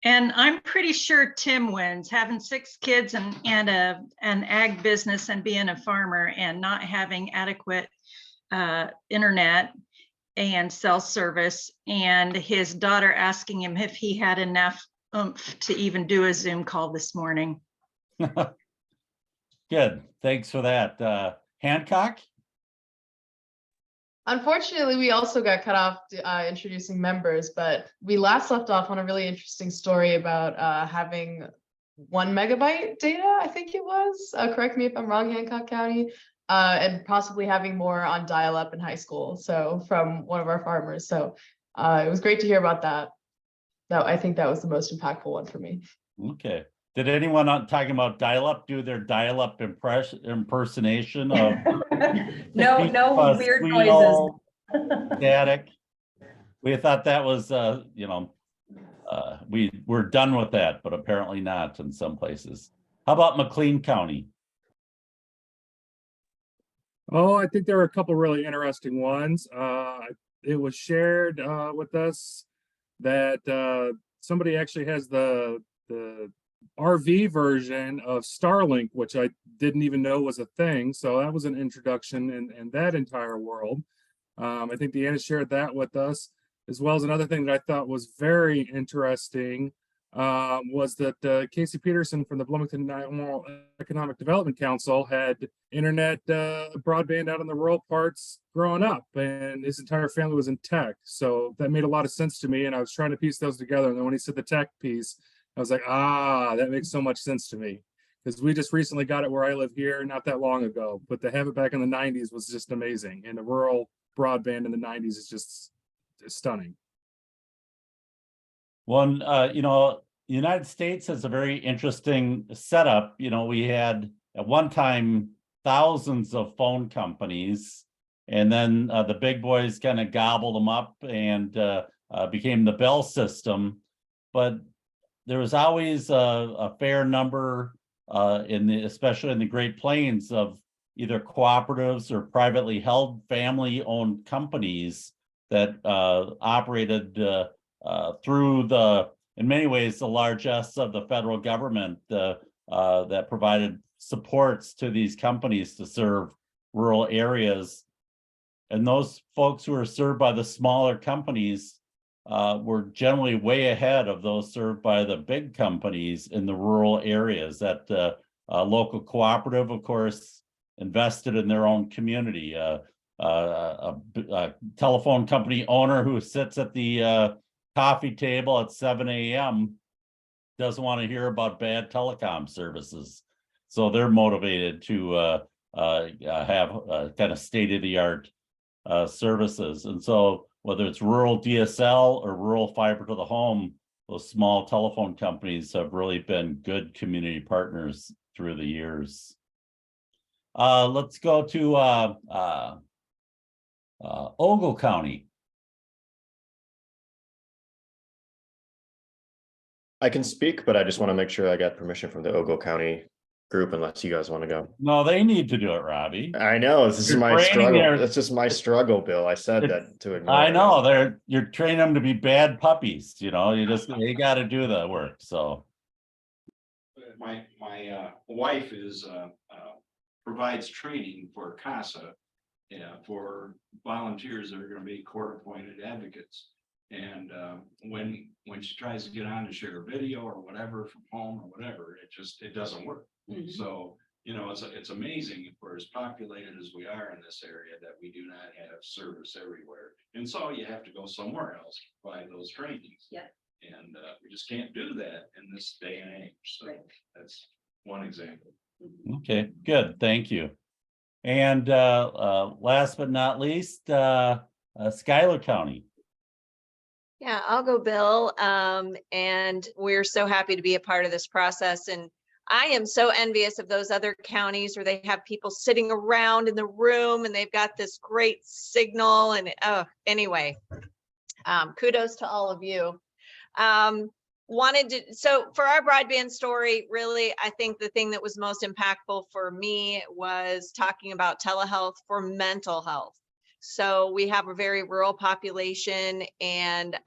And I'm pretty sure Tim wins, having 6 kids and an ag business and being a farmer and not having adequate internet and cell service, and his daughter asking him if he had enough oomph to even do a Zoom call this morning. Good, thanks for that. Hancock? Unfortunately, we also got cut off introducing members, but we last left off on a really interesting story about having 1 megabyte data, I think it was. Correct me if I'm wrong, Hancock County, and possibly having more on dial-up in high school. So from one of our farmers. So it was great to hear about that. I think that was the most impactful one for me. Okay. Did anyone talking about dial-up do their dial-up impersonation of no weird noises. Static? We thought that was we're done with that, but apparently not in some places. How about McLean County? Oh, I think there were a couple really interesting ones. It was shared with us that somebody actually has the RV version of Starlink, which I didn't even know was a thing. So that was an introduction in that entire world. I think Deanna shared that with us, as well as another thing that I thought was very interesting was that Casey Peterson from the Bloomington Economic Development Council had internet broadband out in the rural parts growing up, and his entire family was in tech. So that made a lot of sense to me, and I was trying to piece those together. And then when he said the tech piece, I was like, that makes so much sense to me, because we just recently got it where I live here not that long ago, but to have it back in the 90s was just amazing. And the rural broadband in the 90s is just stunning. One, the United States has a very interesting setup. We had at one time thousands of phone companies, and then the big boys kind of gobbled them up and became the Bell system. But there was always a fair number, especially in the Great Plains, of either cooperatives or privately held family-owned companies that operated through in many ways, the largesse of the federal government that provided supports to these companies to serve rural areas. And those folks who are served by the smaller companies were generally way ahead of those served by the big companies in the rural areas. That local cooperative, of course, invested in their own community. A telephone company owner who sits at the coffee table at 7 a.m. doesn't want to hear about bad telecom services. So they're motivated to have kind of state-of-the-art services. And so whether it's rural DSL or rural fiber to the home, those small telephone companies have really been good community partners through the years. Let's go to Ogle County. I can speak, but I just want to make sure I got permission from the Ogle County group, unless you guys want to go. No, they need to do it, Robbie. I know, this is my struggle. That's just my struggle, Bill. I said that to ignore. I know, you're training them to be bad puppies, they got to do the work. So my wife provides training for CASA, for volunteers that are going to be court-appointed advocates. And when she tries to get on to share a video or whatever from home or whatever, it doesn't work. Mm-hmm. So it's amazing for as populated as we are in this area that we do not have service everywhere, and so you have to go somewhere else to provide those trainings. Yeah, and we just can't do that in this day and age. So right. That's one example. Okay, good, thank you. And last but not least, Schuyler County. Yeah, I'll go, Bill. And we're so happy to be a part of this process. And I am so envious of those other counties where they have people sitting around in the room and they've got this great signal. And anyway, kudos to all of you. So for our broadband story, really, I think the thing that was most impactful for me was talking about telehealth for mental health. So we have a very rural population, and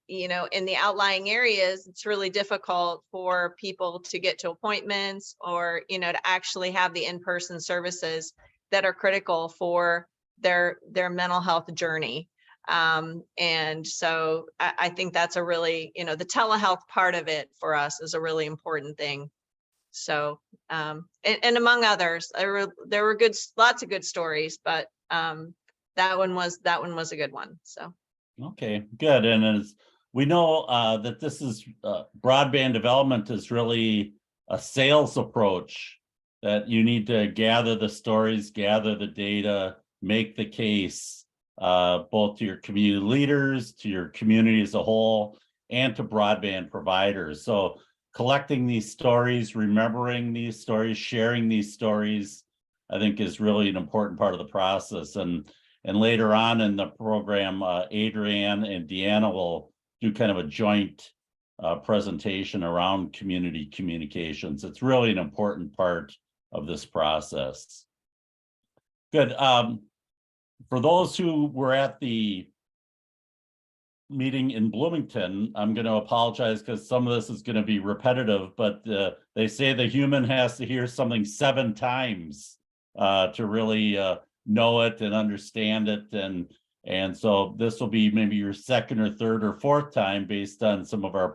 you know, in the outlying areas, it's really difficult for people to get to appointments, or, you know, to actually have the in-person services that are critical for their mental health journey. And so I think that's a really, you know, the telehealth part of it for us is a really important thing. So, and among others, there were lots of good stories, but that one was a good one. So. Okay, good. And as we know, that this is broadband development is really a sales approach, that you need to gather the stories, gather the data, make the case, both to your community leaders, to your community as a whole, and to broadband providers. So collecting these stories, remembering these stories, sharing these stories, I think is really an important part of the process. And later on in the program, Adrienne and Deanna will do kind of a joint presentation around community communications. It's really an important part of this process. Good. For those who were at the meeting in Bloomington, I'm going to apologize because some of this is going to be repetitive, but they say the human has to hear something 7 times to really know it and understand it. And so this will be maybe your 2nd or 3rd or 4th time based on some of our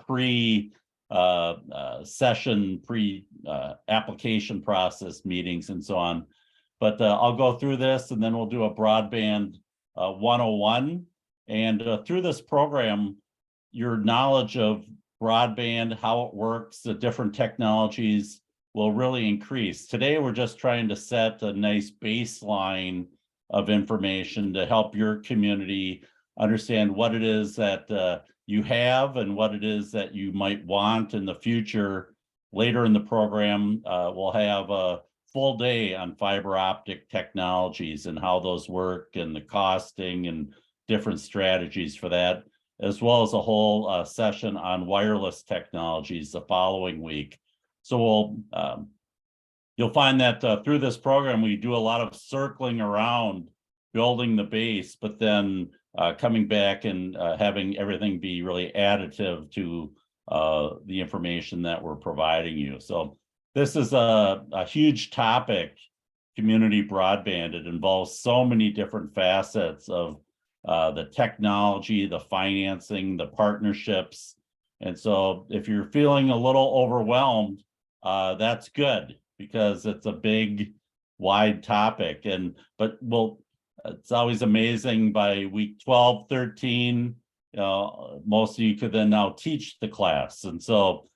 session application process meetings and so on. But I'll go through this and then we'll do a broadband 101. And through this program, your knowledge of broadband, how it works, the different technologies will really increase. Today, we're just trying to set a nice baseline of information to help your community understand what it is that you have and what it is that you might want in the future. Later in the program, we'll have a full day on fiber optic technologies and how those work and the costing and different strategies for that, as well as a whole session on wireless technologies the following week. So you'll find that through this program, we do a lot of circling around building the base, but then coming back and having everything be really additive to the information that we're providing you. So this is a huge topic, community broadband. It involves so many different facets of the technology, the financing, the partnerships. And so if you're feeling a little overwhelmed, that's good because it's a big, wide topic. But it's always amazing by week 12, 13, most of you could then now teach the class. And so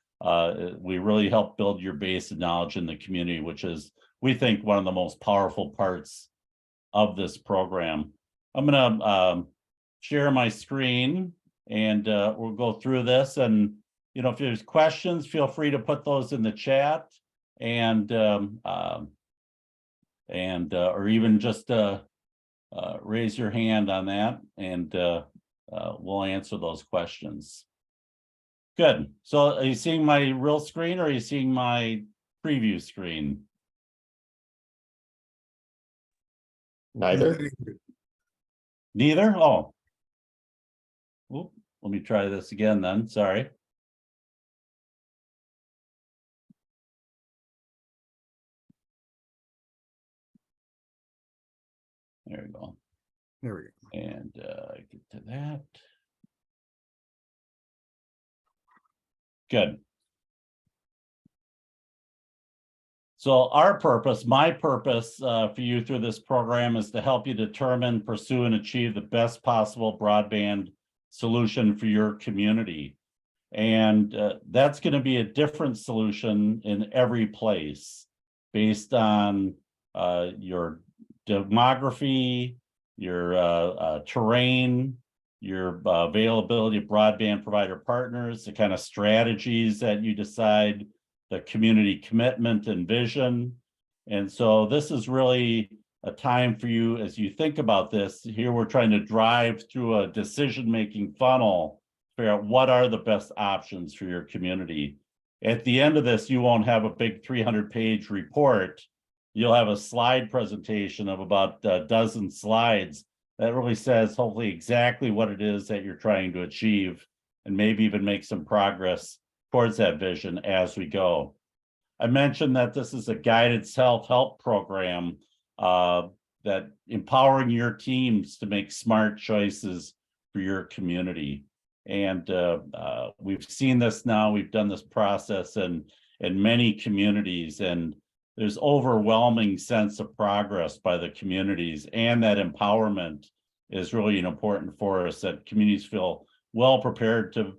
we really help build your base of knowledge in the community, which is, we think, one of the most powerful parts of this program. I'm going to share my screen and we'll go through this. And, if there's questions, feel free to put those in the chat and or even just raise your hand on that and we'll answer those questions. Good. So are you seeing my real screen or are you seeing my preview screen? Neither. Neither? Oh. Oop, let me try this again then. Sorry. There we go. There we go. And get to that. Good. So our purpose, my purpose for you through this program is to help you determine, pursue, and achieve the best possible broadband solution for your community. And that's going to be a different solution in every place based on your demography, your terrain, your availability of broadband provider partners, the kind of strategies that you decide, the community commitment and vision. And so this is really a time for you as you think about this. Here we're trying to drive through a decision-making funnel, figure out what are the best options for your community. At the end of this, you won't have a big 300-page report. You'll have a slide presentation of about a dozen slides that really says hopefully exactly what it is that you're trying to achieve, and maybe even make some progress towards that vision as we go. I mentioned that this is a guided self-help program that empowering your teams to make smart choices for your community. And we've seen this now, we've done this process in many communities, and there's overwhelming sense of progress by the communities, and that empowerment is really important for us, that communities feel well prepared to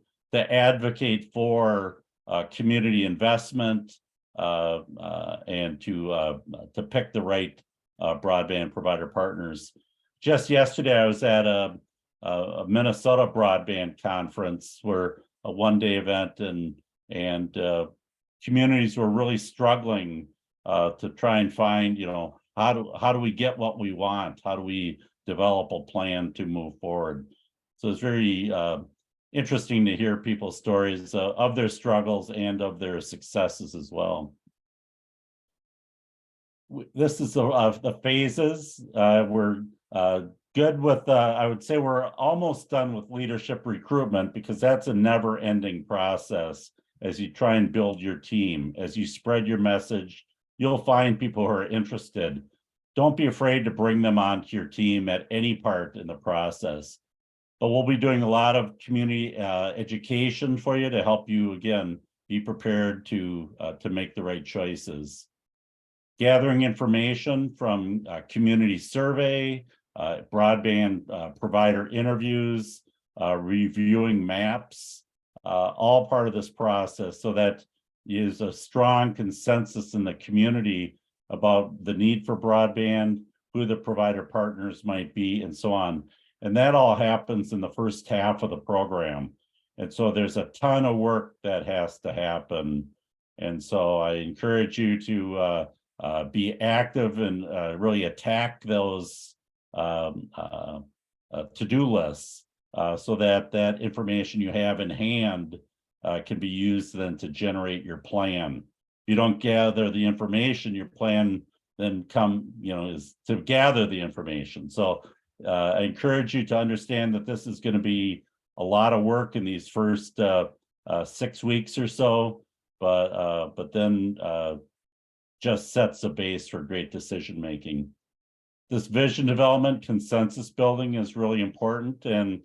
advocate for community investment and to pick the right broadband provider partners. Just yesterday, I was at a Minnesota broadband conference, where a one-day event, and communities were really struggling to try and find, how do we get what we want? How do we develop a plan to move forward? So it's very interesting to hear people's stories of their struggles and of their successes as well. This is the phases. We're good with, I would say we're almost done with leadership recruitment, because that's a never-ending process as you try and build your team. As you spread your message, you'll find people who are interested. Don't be afraid to bring them onto your team at any part in the process. But we'll be doing a lot of community education for you to help you, again, be prepared to make the right choices. Gathering information from community survey, broadband provider interviews, reviewing maps, all part of this process, so that is a strong consensus in the community about the need for broadband, who the provider partners might be, and so on. And that all happens in the first half of the program. And so there's a ton of work that has to happen. And so I encourage you to be active and really attack those to-do lists so that that information you have in hand can be used then to generate your plan. If you don't gather the information, your plan then is to gather the information. So I encourage you to understand that this is going to be a lot of work in these first 6 weeks or so, but then just sets a base for great decision making. This vision development, consensus building is really important, and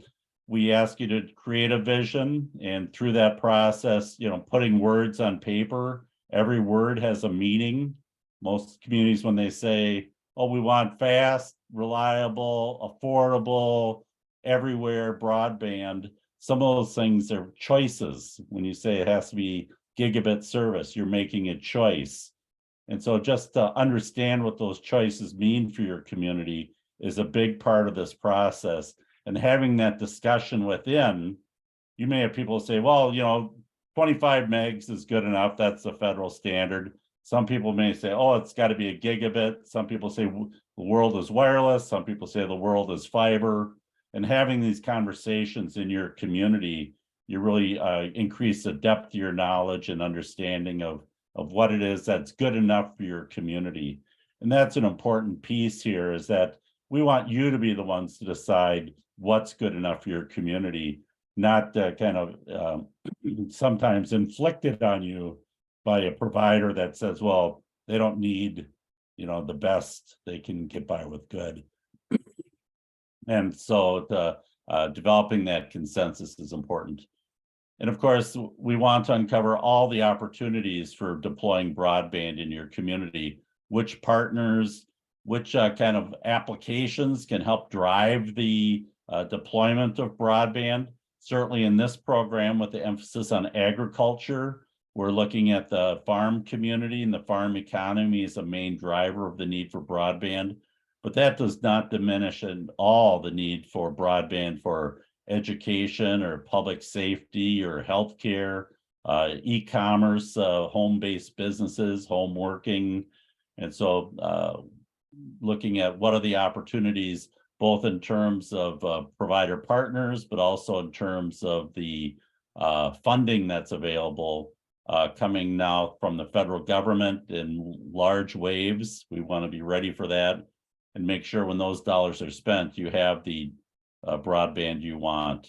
we ask you to create a vision, and through that process, putting words on paper, every word has a meaning. Most communities, when they say, oh, we want fast, reliable, affordable, everywhere broadband, some of those things are choices. When you say it has to be gigabit service, you're making a choice. And so just to understand what those choices mean for your community is a big part of this process. And having that discussion within, you may have people say, well, 25 megs is good enough. That's the federal standard. Some people may say, oh, it's got to be a gigabit. Some people say the world is wireless. Some people say the world is fiber. And having these conversations in your community, you really increase the depth of your knowledge and understanding of what it is that's good enough for your community. And that's an important piece here, is that we want you to be the ones to decide what's good enough for your community, not kind of sometimes inflicted on you by a provider that says, well, they don't need, the best, they can get by with good. And so developing that consensus is important. And of course, we want to uncover all the opportunities for deploying broadband in your community, which partners, which kind of applications can help drive the deployment of broadband. Certainly in this program, with the emphasis on agriculture, we're looking at the farm community, and the farm economy is a main driver of the need for broadband. But that does not diminish at all the need for broadband for education or public safety or healthcare, e-commerce, home-based businesses, home working. And so looking at what are the opportunities, both in terms of provider partners, but also in terms of the funding that's available coming now from the federal government in large waves. We want to be ready for that. and make sure when those dollars are spent, you have the broadband you want.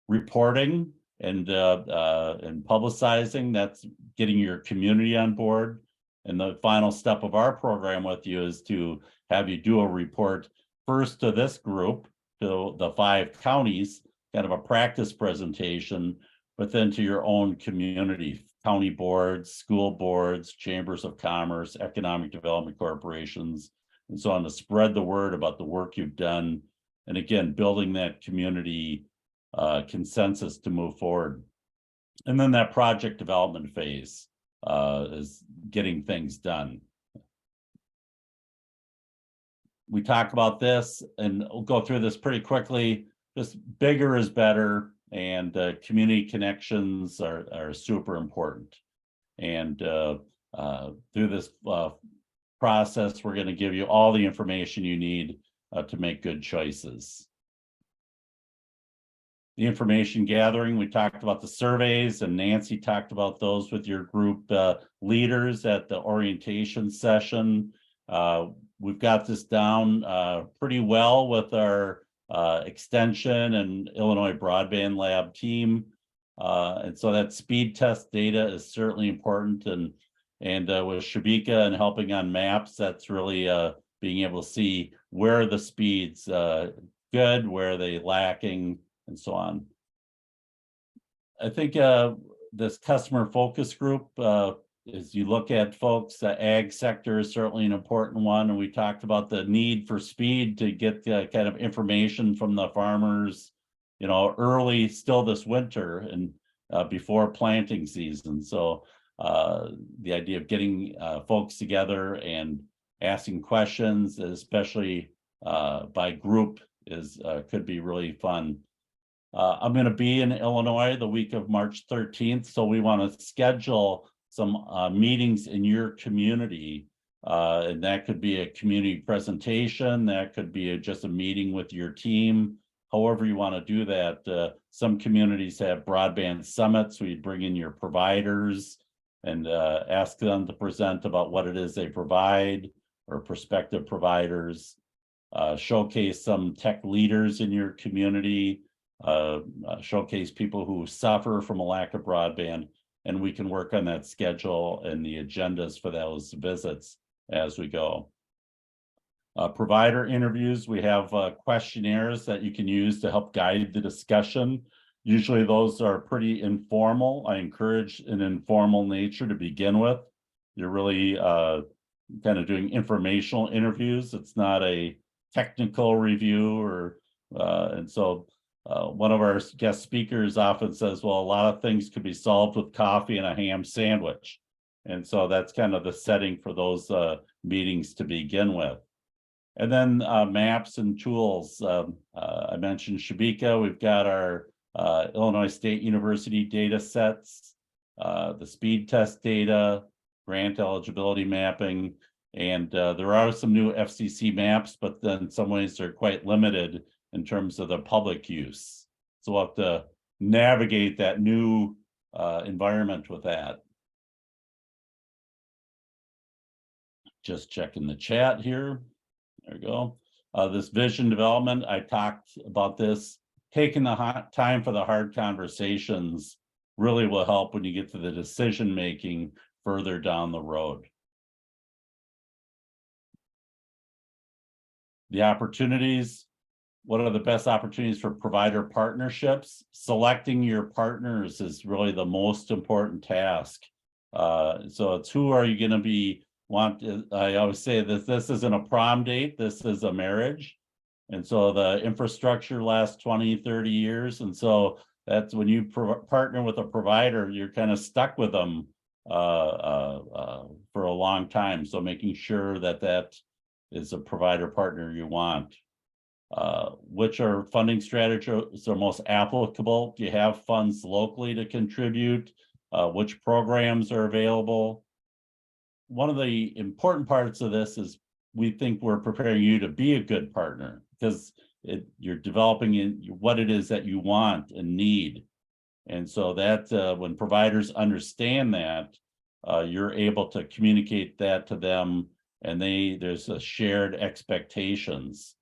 Reporting and publicizing, that's getting your community on board. And the final step of our program with you is to have you do a report first to this group, to the 5 counties, kind of a practice presentation, but then to your own community, county boards, school boards, chambers of commerce, economic development corporations, and so on, to spread the word about the work you've done. And again, building that community consensus to move forward. And then that project development phase is getting things done. We talk about this, and we'll go through this pretty quickly. Just bigger is better, and community connections are super important. And through this process, we're going to give you all the information you need to make good choices. The information gathering, we talked about the surveys, and Nancy talked about those with your group leaders at the orientation session. We've got this down pretty well with our extension and Illinois Broadband Lab team. And so that speed test data is certainly important. And with Shabika and helping on maps, that's really being able to see where are the speeds good, where are they lacking, and so on. I think this customer focus group, as you look at folks, the ag sector is certainly an important one. And we talked about the need for speed to get the kind of information from the farmers, you know, early still this winter and before planting season. So the idea of getting folks together and asking questions, especially by group, is could be really fun. I'm going to be in Illinois the week of March 13th, so we want to schedule some meetings in your community, and that could be a community presentation, that could be just a meeting with your team, however you want to do that. Some communities have broadband summits, where you bring in your providers and ask them to present about what it is they provide, or prospective providers. Showcase some tech leaders in your community, showcase people who suffer from a lack of broadband, and we can work on that schedule and the agendas for those visits as we go. Provider interviews, we have questionnaires that you can use to help guide the discussion. Usually those are pretty informal. I encourage an informal nature to begin with. You're really kind of doing informational interviews. It's not a technical review, or and so one of our guest speakers often says, well, a lot of things could be solved with coffee and a ham sandwich. And so that's kind of the setting for those meetings to begin with. And then maps and tools. I mentioned Shabika. We've got our Illinois State University data sets, the speed test data, grant eligibility mapping, and there are some new FCC maps, but then in some ways they're quite limited in terms of the public use. So we'll have to navigate that new environment with that. Just checking the chat here. There we go. This vision development, I talked about this. Taking the time for the hard conversations really will help when you get to the decision making further down the road. The opportunities, what are the best opportunities for provider partnerships? Selecting your partners is really the most important task. So it's who are you going to be I always say that this isn't a prom date, this is a marriage. And so the infrastructure lasts 20, 30 years. And so that's when you partner with a provider, you're kind of stuck with them for a long time. So making sure that that is a provider partner you want. Which are funding strategies are most applicable? Do you have funds locally to contribute? Which programs are available? One of the important parts of this is we think we're preparing you to be a good partner, because you're developing in what it is that you want and need. And so that when providers understand that, you're able to communicate that to them and there's a shared expectations.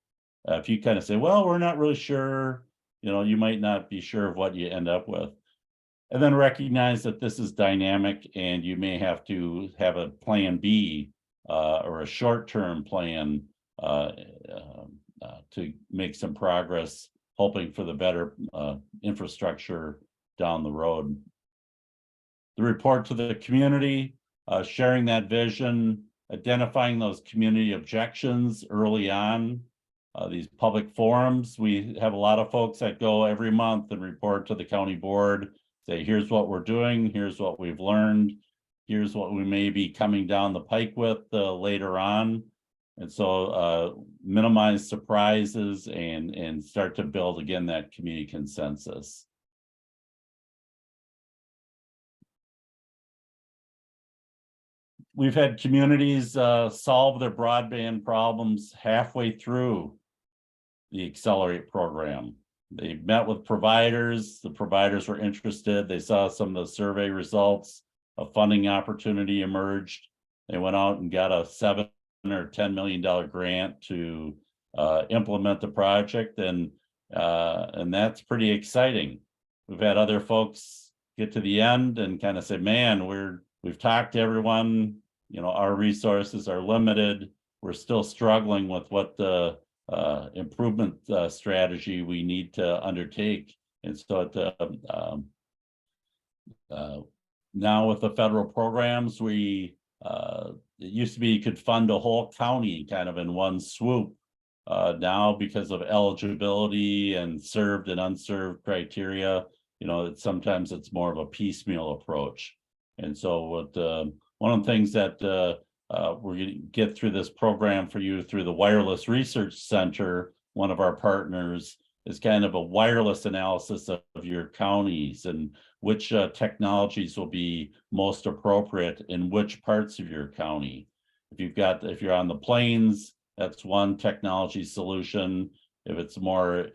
If you kind of say, well, we're not really sure, you might not be sure of what you end up with. And then recognize that this is dynamic and you may have to have a plan B or a short-term plan to make some progress, hoping for the better infrastructure down the road. The report to the community, sharing that vision, identifying those community objections early on. These public forums, we have a lot of folks that go every month and report to the county board, say, here's what we're doing, here's what we've learned, here's what we may be coming down the pike with later on. And so minimize surprises and start to build again that community consensus. We've had communities solve their broadband problems halfway through the Accelerate program. They met with providers, the providers were interested, they saw some of the survey results, a funding opportunity emerged. They went out and got a $7 or $10 million grant to implement the project, and that's pretty exciting. We've had other folks get to the end and kind of say, man, we've talked to everyone, our resources are limited, we're still struggling with what the improvement strategy we need to undertake. And so now with the federal programs, it used to be you could fund a whole county kind of in one swoop. Now, because of eligibility and served and unserved criteria, sometimes it's more of a piecemeal approach. And so one of the things that we're going to get through this program for you through the Wireless Research Center, one of our partners, is kind of a wireless analysis of your counties and which technologies will be most appropriate in which parts of your county. If you're on the plains, that's one technology solution. If it's more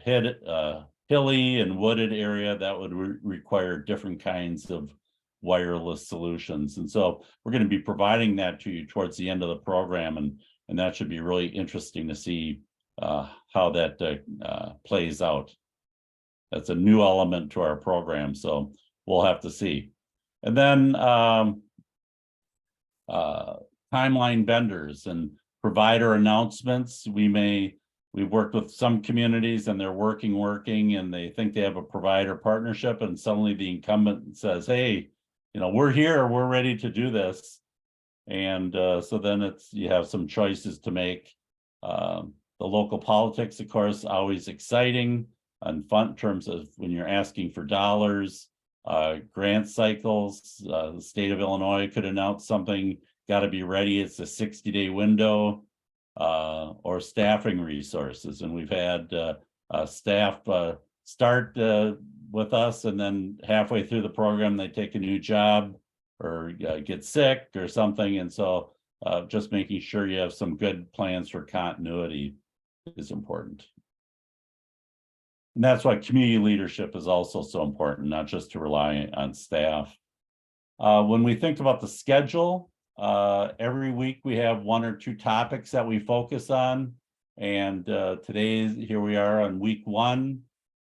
hilly and wooded area, that would require different kinds of wireless solutions. And so we're going to be providing that to you towards the end of the program, and that should be really interesting to see how that plays out. That's a new element to our program, so we'll have to see. And then timeline vendors and provider announcements. We've worked with some communities and they're working, and they think they have a provider partnership, and suddenly the incumbent says, hey, we're here, we're ready to do this. And so then you have some choices to make. The local politics, of course, always exciting and fun in terms of when you're asking for dollars, grant cycles. The state of Illinois could announce something, got to be ready. It's a 60-day window, or staffing resources. And we've had staff start with us, and then halfway through the program, they take a new job or get sick or something. And so just making sure you have some good plans for continuity is important. And that's why community leadership is also so important, not just to rely on staff. When we think about the schedule, every week we have one or two topics that we focus on. And here we are on week 1.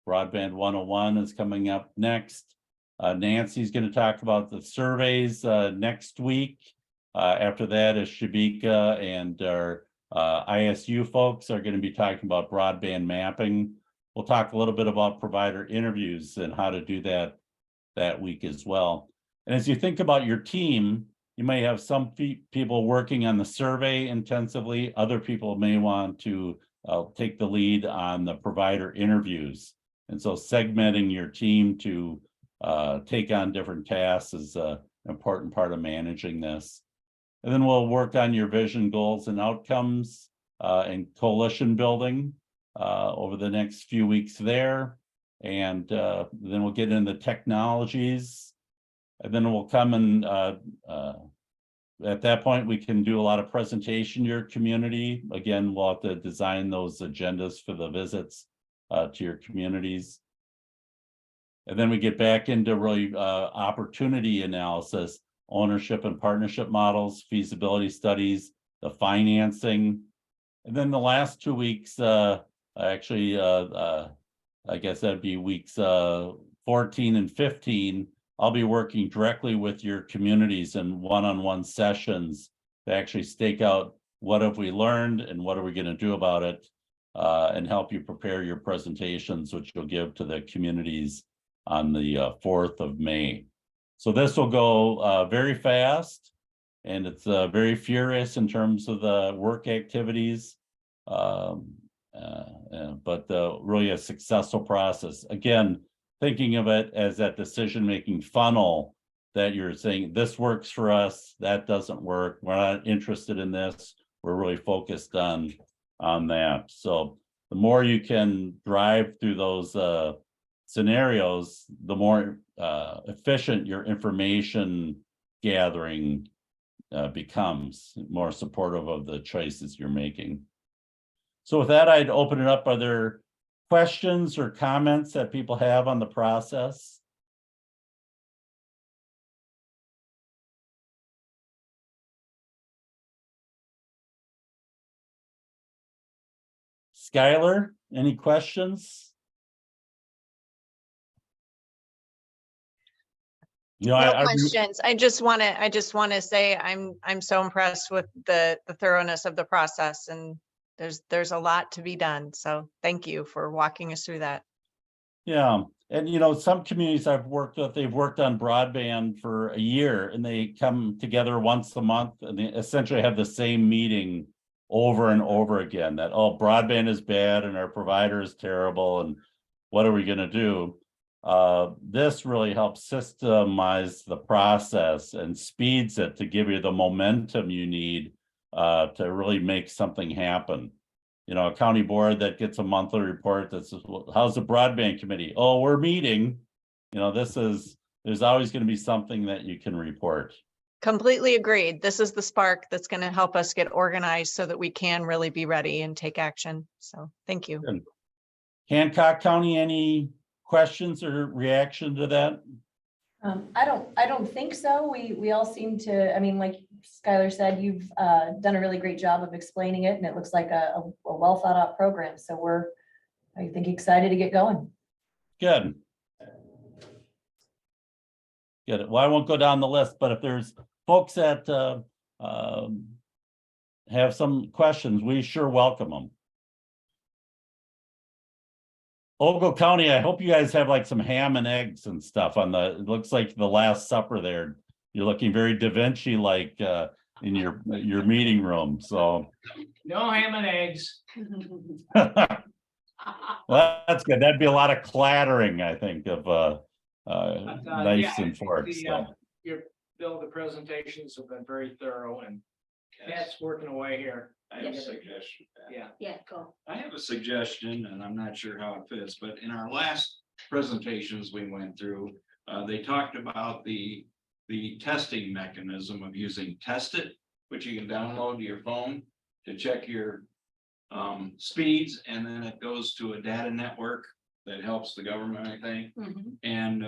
Broadband 101 is coming up next. Nancy's going to talk about the surveys next week. After that is Shabika, and our ISU folks are going to be talking about broadband mapping. We'll talk a little bit about provider interviews and how to do that week as well. And as you think about your team, you may have some people working on the survey intensively. Other people may want to take the lead on the provider interviews. And so segmenting your team to take on different tasks is an important part of managing this. And then we'll work on your vision, goals, and outcomes and coalition building over the next few weeks there. And then we'll get into technologies. And then we'll come and at that point, we can do a lot of presentation to your community. Again, we'll have to design those agendas for the visits to your communities. And then we get back into really opportunity analysis, ownership and partnership models, feasibility studies, the financing. And then the last 2 weeks, actually, I guess that'd be weeks 14 and 15. I'll be working directly with your communities in one-on-one sessions to actually stake out what have we learned and what are we going to do about it, and help you prepare your presentations, which you'll give to the communities on the 4th of May. So this will go very fast, and it's very furious in terms of the work activities, but really a successful process. Again, thinking of it as that decision-making funnel that you're saying, this works for us, that doesn't work, we're not interested in this, we're really focused on that. So the more you can drive through those scenarios, the more efficient your information gathering becomes, more supportive of the choices you're making. So with that, I'd open it up. Are there questions or comments that people have on the process? Skylar, any questions? No questions. I just want to say I'm so impressed with the thoroughness of the process, and there's a lot to be done. So thank you for walking us through that. Yeah, and some communities I've worked with, they've worked on broadband for a year, and they come together once a month and they essentially have the same meeting over and over again, that, oh, broadband is bad and our provider is terrible and what are we going to do? This really helps systemize the process and speeds it to give you the momentum you need to really make something happen. A county board that gets a monthly report that says, well, how's the broadband committee? Oh, we're meeting. There's always going to be something that you can report. Completely agreed. This is the spark that's going to help us get organized so that we can really be ready and take action. So thank you. Good. Hancock County, any questions or reaction to that? I don't think so. We all seem to, I mean, like Skylar said, you've done a really great job of explaining it, and it looks like a well thought out program. So we're, I think, excited to get going. Good. Good. Well, I won't go down the list, but if there's folks that have some questions, we sure welcome them. Ogle County, I hope you guys have like some ham and eggs and stuff on it looks like the Last Supper there. You're looking very Da Vinci like in your meeting room. So no ham and eggs. Well, that's good. That'd be a lot of clattering, I think, of knives and forks. The presentations have been very thorough, and Cat's working away here. I have a suggestion. Yeah, go. I have a suggestion, and I'm not sure how it fits, but in our last presentations we went through, they talked about the testing mechanism of using Test It, which you can download to your phone to check your speeds, and then it goes to a data network that helps the government, I think. And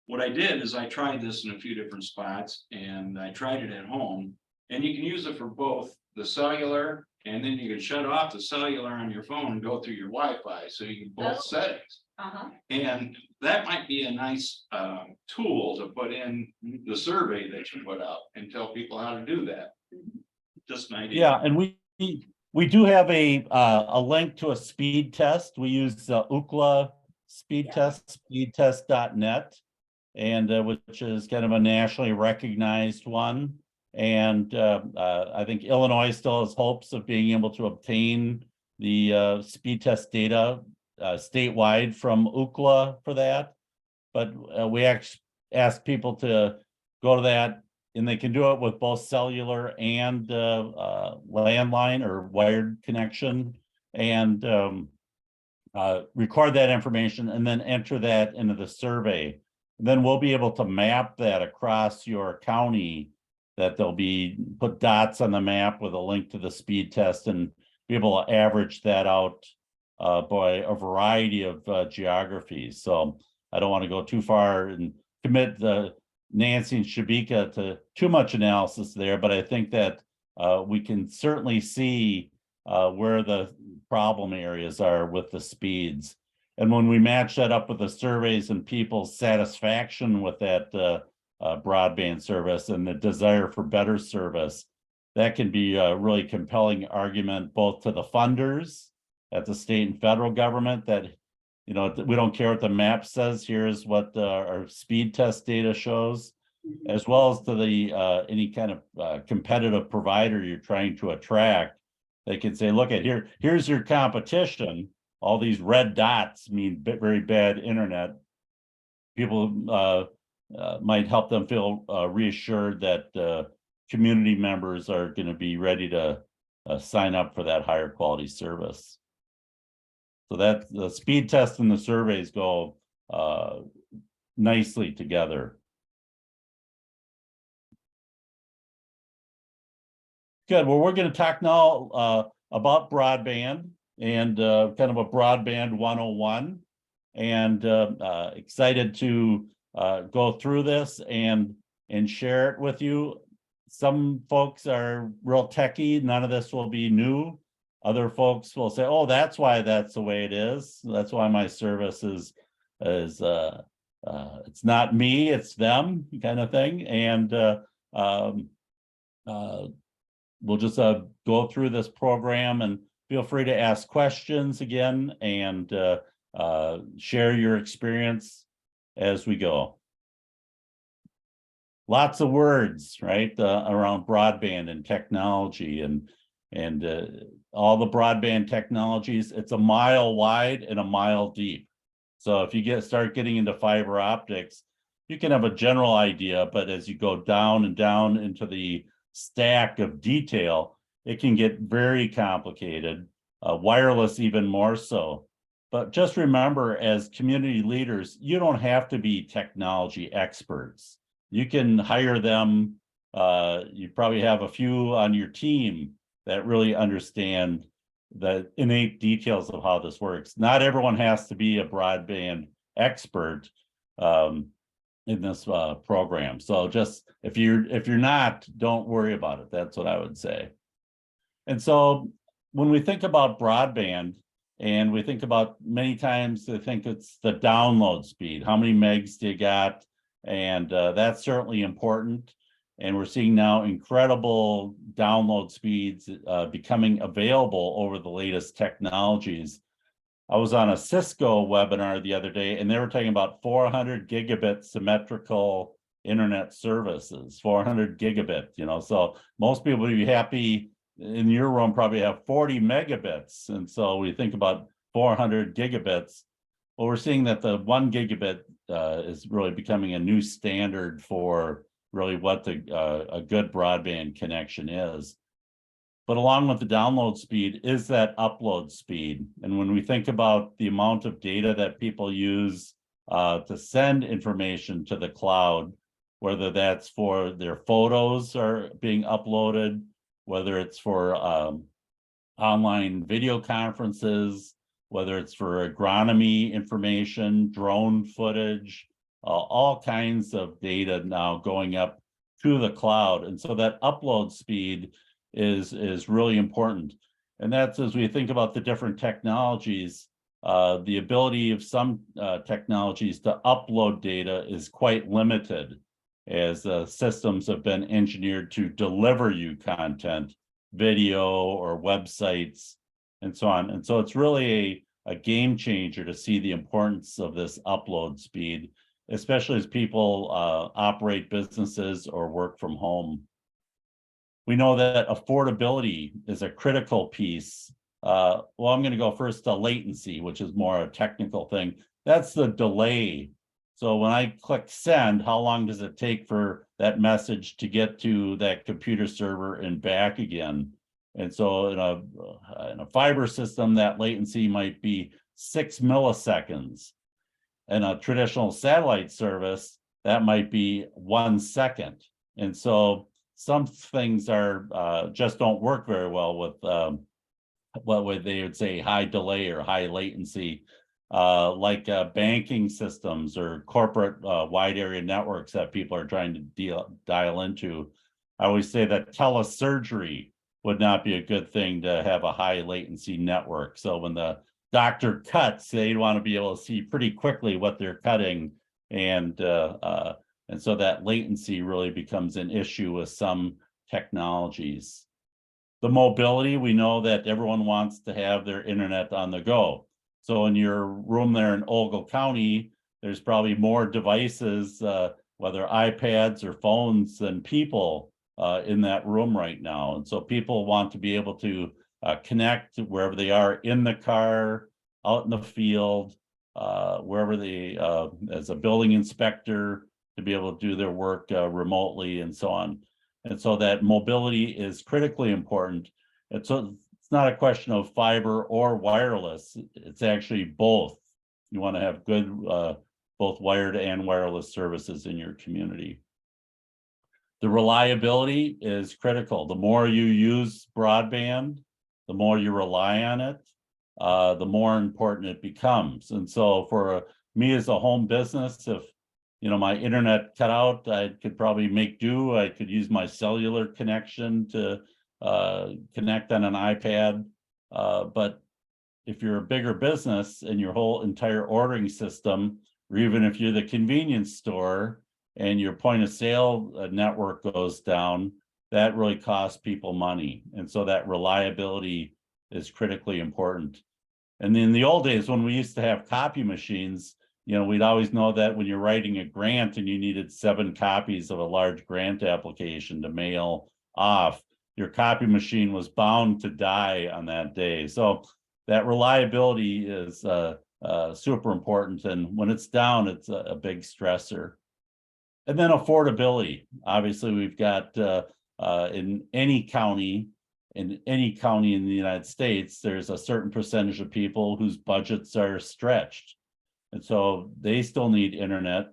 what I did is I tried this in a few different spots, and I tried it at home, and you can use it for both the cellular, and then you can shut off the cellular on your phone and go through your Wi-Fi, so you can both settings. And that might be a nice tool to put in the survey that you put out and tell people how to do that. Just an idea. Yeah, and we do have a link to a speed test. We use UCLA speed test, speedtest.net, and which is kind of a nationally recognized one. And I think Illinois still has hopes of being able to obtain the speed test data statewide from UCLA for that. But we actually ask people to go to that, and they can do it with both cellular and landline or wired connection, and record that information and then enter that into the survey. And then we'll be able to map that across your county, that there'll be put dots on the map with a link to the speed test, and be able to average that out by a variety of geographies. So I don't want to go too far and commit Nancy and Shabika to too much analysis there, but I think that we can certainly see where the problem areas are with the speeds. And when we match that up with the surveys and people's satisfaction with that broadband service and the desire for better service, that can be a really compelling argument both to the funders at the state and federal government that, you know, we don't care what the map says, here's what our speed test data shows, as well as to the any kind of competitive provider you're trying to attract. They can say, look at here's your competition. All these red dots mean very bad internet. People might help them feel reassured that community members are going to be ready to sign up for that higher quality service. So that the speed test and the surveys go nicely together. Good. Well, we're going to talk now about broadband and kind of a broadband 101, and excited to go through this and share it with you. Some folks are real techie. None of this will be new. Other folks will say, oh, that's why that's the way it is. That's why my service is it's not me, it's them kind of thing. And we'll just go through this program, and feel free to ask questions again and share your experience as we go. Lots of words, right, around broadband and technology and all the broadband technologies. It's a mile wide and a mile deep. So if you start getting into fiber optics, you can have a general idea, but as you go down and down into the stack of detail, it can get very complicated, wireless even more so. But just remember, as community leaders, you don't have to be technology experts. You can hire them. You probably have a few on your team that really understand the innate details of how this works. Not everyone has to be a broadband expert in this program. So just if you're not, don't worry about it. That's what I would say. And so when we think about broadband, and we think about many times, I think it's the download speed. How many megs do you got? And that's certainly important. And we're seeing now incredible download speeds becoming available over the latest technologies. I was on a Cisco webinar the other day, and they were talking about 400 gigabit symmetrical internet services, 400 gigabit, you know, so most people would be happy in your room probably have 40 megabits. And so we think about 400 gigabits. Well, we're seeing that the 1 gigabit is really becoming a new standard for really what a good broadband connection is. But along with the download speed is that upload speed. And when we think about the amount of data that people use to send information to the cloud, whether that's for their photos are being uploaded, whether it's for online video conferences, whether it's for agronomy information, drone footage, all kinds of data now going up to the cloud. And so that upload speed is really important. And that's as we think about the different technologies, the ability of some technologies to upload data is quite limited, as systems have been engineered to deliver you content, video or websites, and so on. And so it's really a game changer to see the importance of this upload speed, especially as people operate businesses or work from home. We know that affordability is a critical piece. Well, I'm going to go first to latency, which is more a technical thing. That's the delay. So when I click send, how long does it take for that message to get to that computer server and back again? And so in a fiber system, that latency might be 6 milliseconds. In a traditional satellite service, that might be 1 second. And so some things are just don't work very well with what they would say high delay or high latency, like banking systems or corporate wide area networks that people are trying to dial into. I always say that telesurgery would not be a good thing to have a high latency network. So when the doctor cuts, they'd want to be able to see pretty quickly what they're cutting. And so that latency really becomes an issue with some technologies. The mobility, we know that everyone wants to have their internet on the go. So in your room there in Ogle County, there's probably more devices, whether iPads or phones, than people in that room right now. And so people want to be able to connect wherever they are, in the car, out in the field, wherever they, as a building inspector, to be able to do their work remotely and so on. And so that mobility is critically important. And so it's not a question of fiber or wireless. It's actually both. You want to have good both wired and wireless services in your community. The reliability is critical. The more you use broadband, the more you rely on it, the more important it becomes. And so for me as a home business, if my internet cut out, I could probably make do. I could use my cellular connection to connect on an iPad. But if you're a bigger business and your whole entire ordering system, or even if you're the convenience store and your point of sale network goes down, that really costs people money. And so that reliability is critically important. And in the old days, when we used to have copy machines, we'd always know that when you're writing a grant and you needed 7 copies of a large grant application to mail off, your copy machine was bound to die on that day. So that reliability is super important. And when it's down, it's a big stressor. And then affordability. Obviously, we've got in any county in the United States, there's a certain percentage of people whose budgets are stretched. And so they still need internet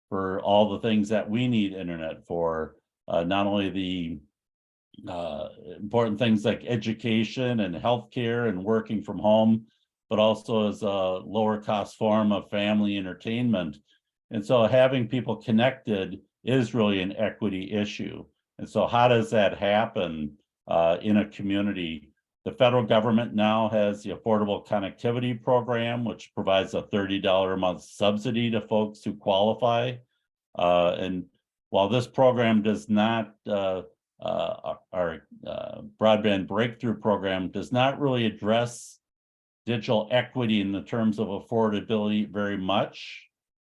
for all the things that we need internet for, not only the important things like education and healthcare and working from home, but also as a lower cost form of family entertainment. And so having people connected is really an equity issue. And so how does that happen in a community? The federal government now has the Affordable Connectivity Program, which provides a $30 a month subsidy to folks who qualify. And while this program does not, our Broadband Breakthrough Program does not really address digital equity in the terms of affordability very much,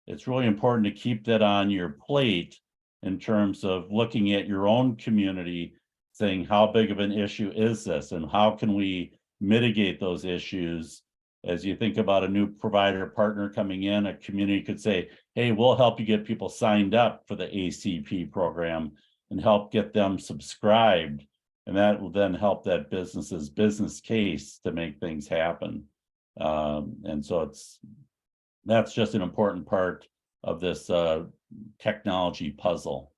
it's really important to keep that on your plate in terms of looking at your own community, saying how big of an issue is this and how can we mitigate those issues. As you think about a new provider partner coming in, a community could say, hey, we'll help you get people signed up for the ACP program and help get them subscribed. And that will then help that business's business case to make things happen. And so that's just an important part of this technology puzzle.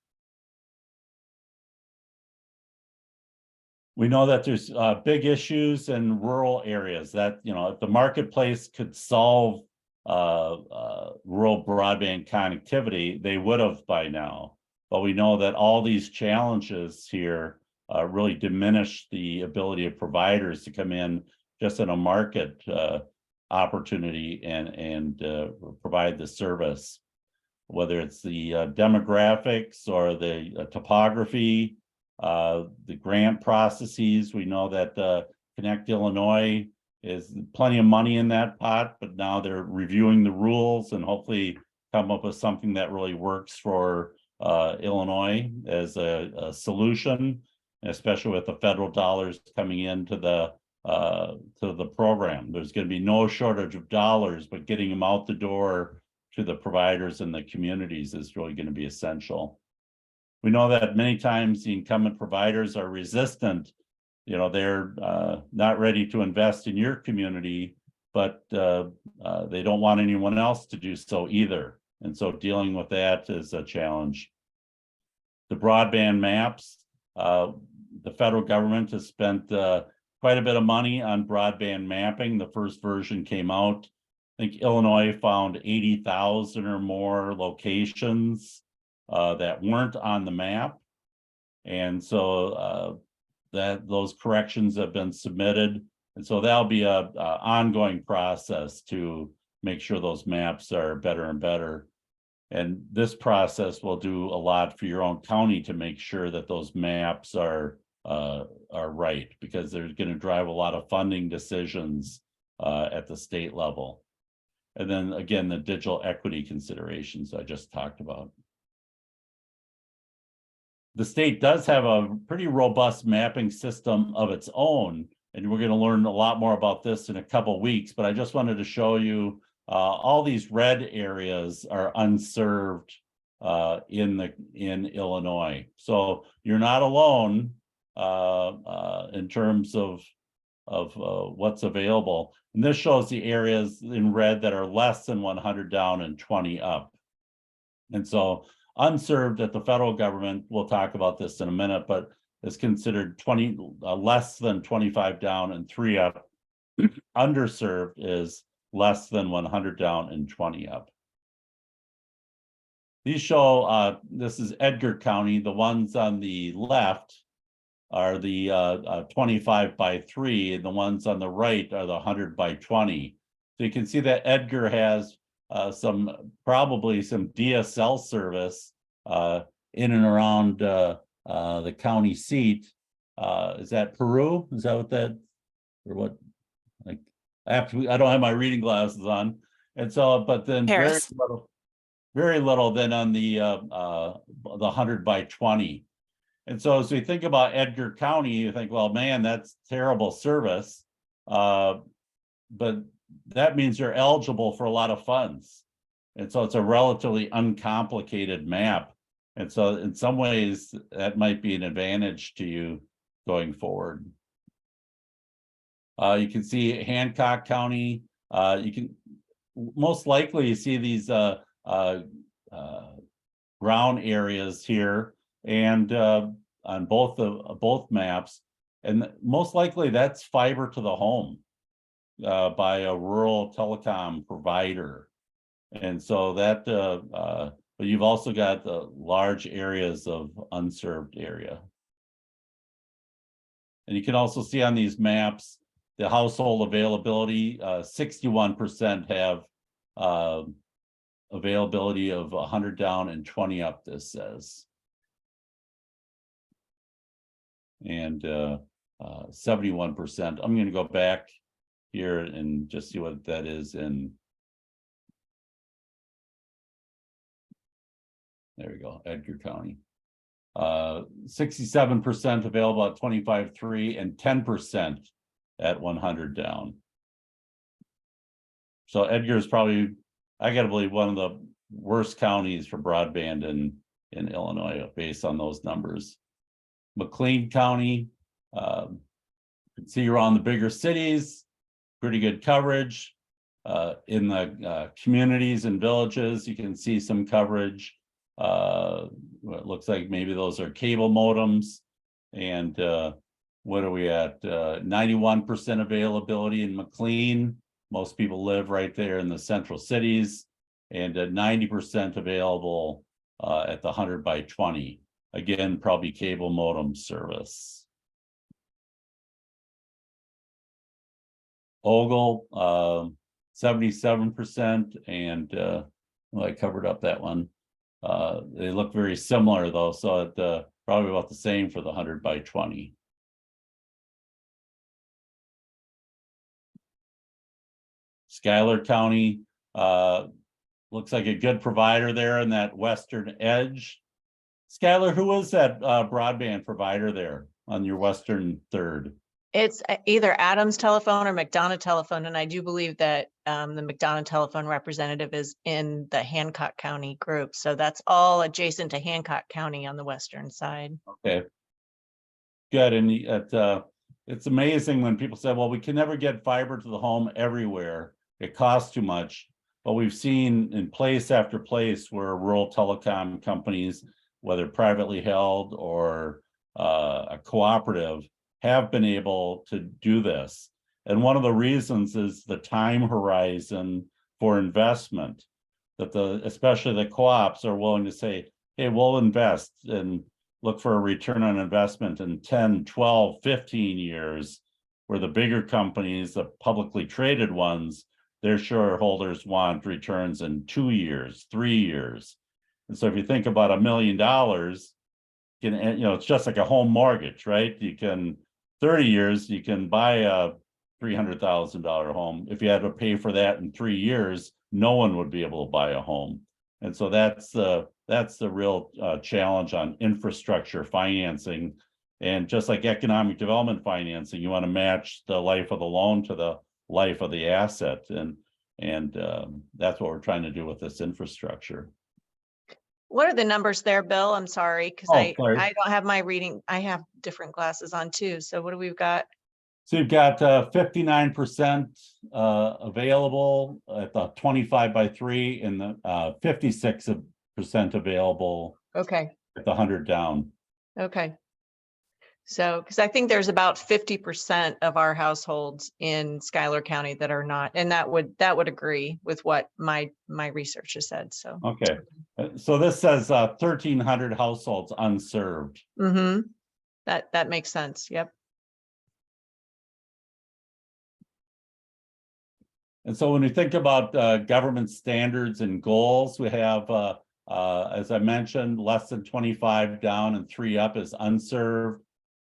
We know that there's big issues in rural areas that, if the marketplace could solve rural broadband connectivity, they would have by now. But we know that all these challenges here really diminish the ability of providers to come in just in a market opportunity and provide the service, whether it's the demographics or the topography, the grant processes. We know that Connect Illinois is plenty of money in that pot, but now they're reviewing the rules and hopefully come up with something that really works for Illinois as a solution, especially with the federal dollars coming into the program. There's going to be no shortage of dollars, but getting them out the door to the providers and the communities is really going to be essential. We know that many times the incumbent providers are resistant. They're not ready to invest in your community, but they don't want anyone else to do so either. And so dealing with that is a challenge. The broadband maps, the federal government has spent quite a bit of money on broadband mapping. The first version came out. I think Illinois found 80,000 or more locations that weren't on the map. And so that those corrections have been submitted. And so that'll be a ongoing process to make sure those maps are better and better. And this process will do a lot for your own county to make sure that those maps are right, because they're going to drive a lot of funding decisions at the state level. And then again, the digital equity considerations I just talked about. The state does have a pretty robust mapping system of its own, and we're going to learn a lot more about this in a couple of weeks, but I just wanted to show you all these red areas are unserved in Illinois. So you're not alone in terms of what's available. And this shows the areas in red that are less than 100 down and 20 up. And so unserved at the federal government, we'll talk about this in a minute, but is considered 20 less than 25 down and 3 up. Underserved is less than 100 down and 20 up. These show, this is Edgar County. The ones on the left are the 25 by 3, and the ones on the right are the 100 by 20. So you can see that Edgar has probably some DSL service in and around the county seat. Is that Peru? Is that what that, or what? Like, I don't have my reading glasses on, and so, but then Paris. very little then on the 100 by 20. And so as we think about Edgar County, you think, well, man, that's terrible service. But that means you're eligible for a lot of funds. And so it's a relatively uncomplicated map. And so in some ways, that might be an advantage to you going forward. You can see Hancock County. You can most likely see these ground areas here, and on both maps, and most likely that's fiber to the home by a rural telecom provider. And so that, but you've also got the large areas of unserved area. And you can also see on these maps the household availability. 61% have availability of 100 down and 20 up, this says. And 71%. I'm going to go back here and just see what that is in. There we go, Edgar County. 67% available at 25.3 and 10% at 100 down. So Edgar is probably, I got to believe, one of the worst counties for broadband in Illinois based on those numbers. McLean County, you can see around the bigger cities, pretty good coverage. In the communities and villages, you can see some coverage. It looks like maybe those are cable modems. And what are we at? 91% availability in McLean. Most people live right there in the central cities, and 90% available at the 100 by 20. Again, probably cable modem service. Ogle, 77%, and well, I covered up that one. They look very similar though, so it probably about the same for the 100 by 20. Schuyler County looks like a good provider there in that western edge. Schuyler, who is that broadband provider there on your western third? It's either Adams Telephone or McDonough Telephone, and I do believe that the McDonough Telephone representative is in the Hancock County group. So that's all adjacent to Hancock County on the western side. Okay, good. And it's amazing when people say, well, we can never get fiber to the home everywhere. It costs too much. But we've seen in place after place where rural telecom companies, whether privately held or a cooperative, have been able to do this. And one of the reasons is the time horizon for investment, that especially the co-ops are willing to say, hey, we'll invest. And look for a return on investment in 10, 12, 15 years, where the bigger companies, the publicly traded ones, their shareholders want returns in 2 years, 3 years. And so if you think about $1 million, it's just like a home mortgage, right? You can 30 years, you can buy a $300,000 home. If you had to pay for that in 3 years, no one would be able to buy a home. And so that's the real challenge on infrastructure financing. And just like economic development financing, you want to match the life of the loan to the life of the asset. And that's what we're trying to do with this infrastructure. What are the numbers there, Bill? I'm sorry, because Oh, sorry. I don't have my reading. I have different glasses on too. So what do we've got? So you've got 59% available at the 25 by 3 and the 56% available Okay. at the 100 down. Okay. So, because I think there's about 50% of our households in Schuyler County that are not, and that would agree with what my research has said. So. Okay, so this says 1,300 households unserved. Mm-hmm. That makes sense. Yep. And so when we think about government standards and goals, we have, as I mentioned, less than 25 down and 3 up is unserved.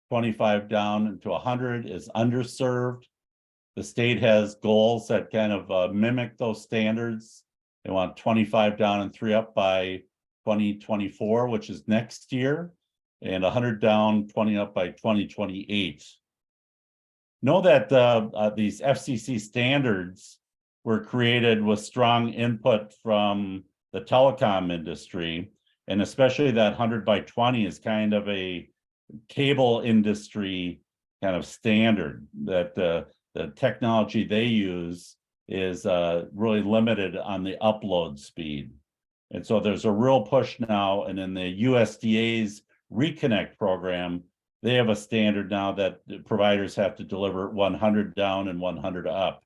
25 down into 100 is underserved. The state has goals that kind of mimic those standards. They want 25 down and 3 up by 2024, which is next year, and 100 down, 20 up by 2028. Know that these FCC standards were created with strong input from the telecom industry, and especially that 100 by 20 is kind of a cable industry kind of standard that the technology they use is really limited on the upload speed. And so there's a real push now, and in the USDA's Reconnect program, they have a standard now that providers have to deliver 100 down and 100 up,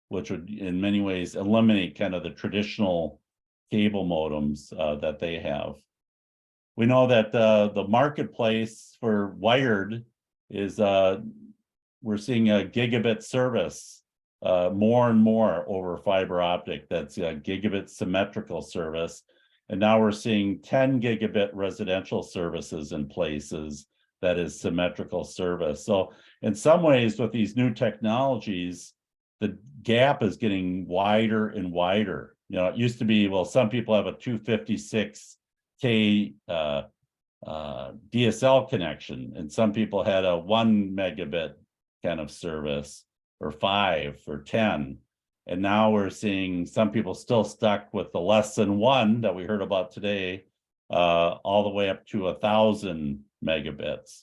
which would in many ways eliminate kind of the traditional cable modems that they have. We know that the marketplace for wired is we're seeing a gigabit service more and more over fiber optic. That's a gigabit symmetrical service. And now we're seeing 10 gigabit residential services in places that is symmetrical service. So in some ways with these new technologies, the gap is getting wider and wider. You know, it used to be, well, some people have a 256K DSL connection, and some people had a 1 megabit kind of service, or 5 or 10. And now we're seeing some people still stuck with the less than 1 that we heard about today, all the way up to 1,000 megabits.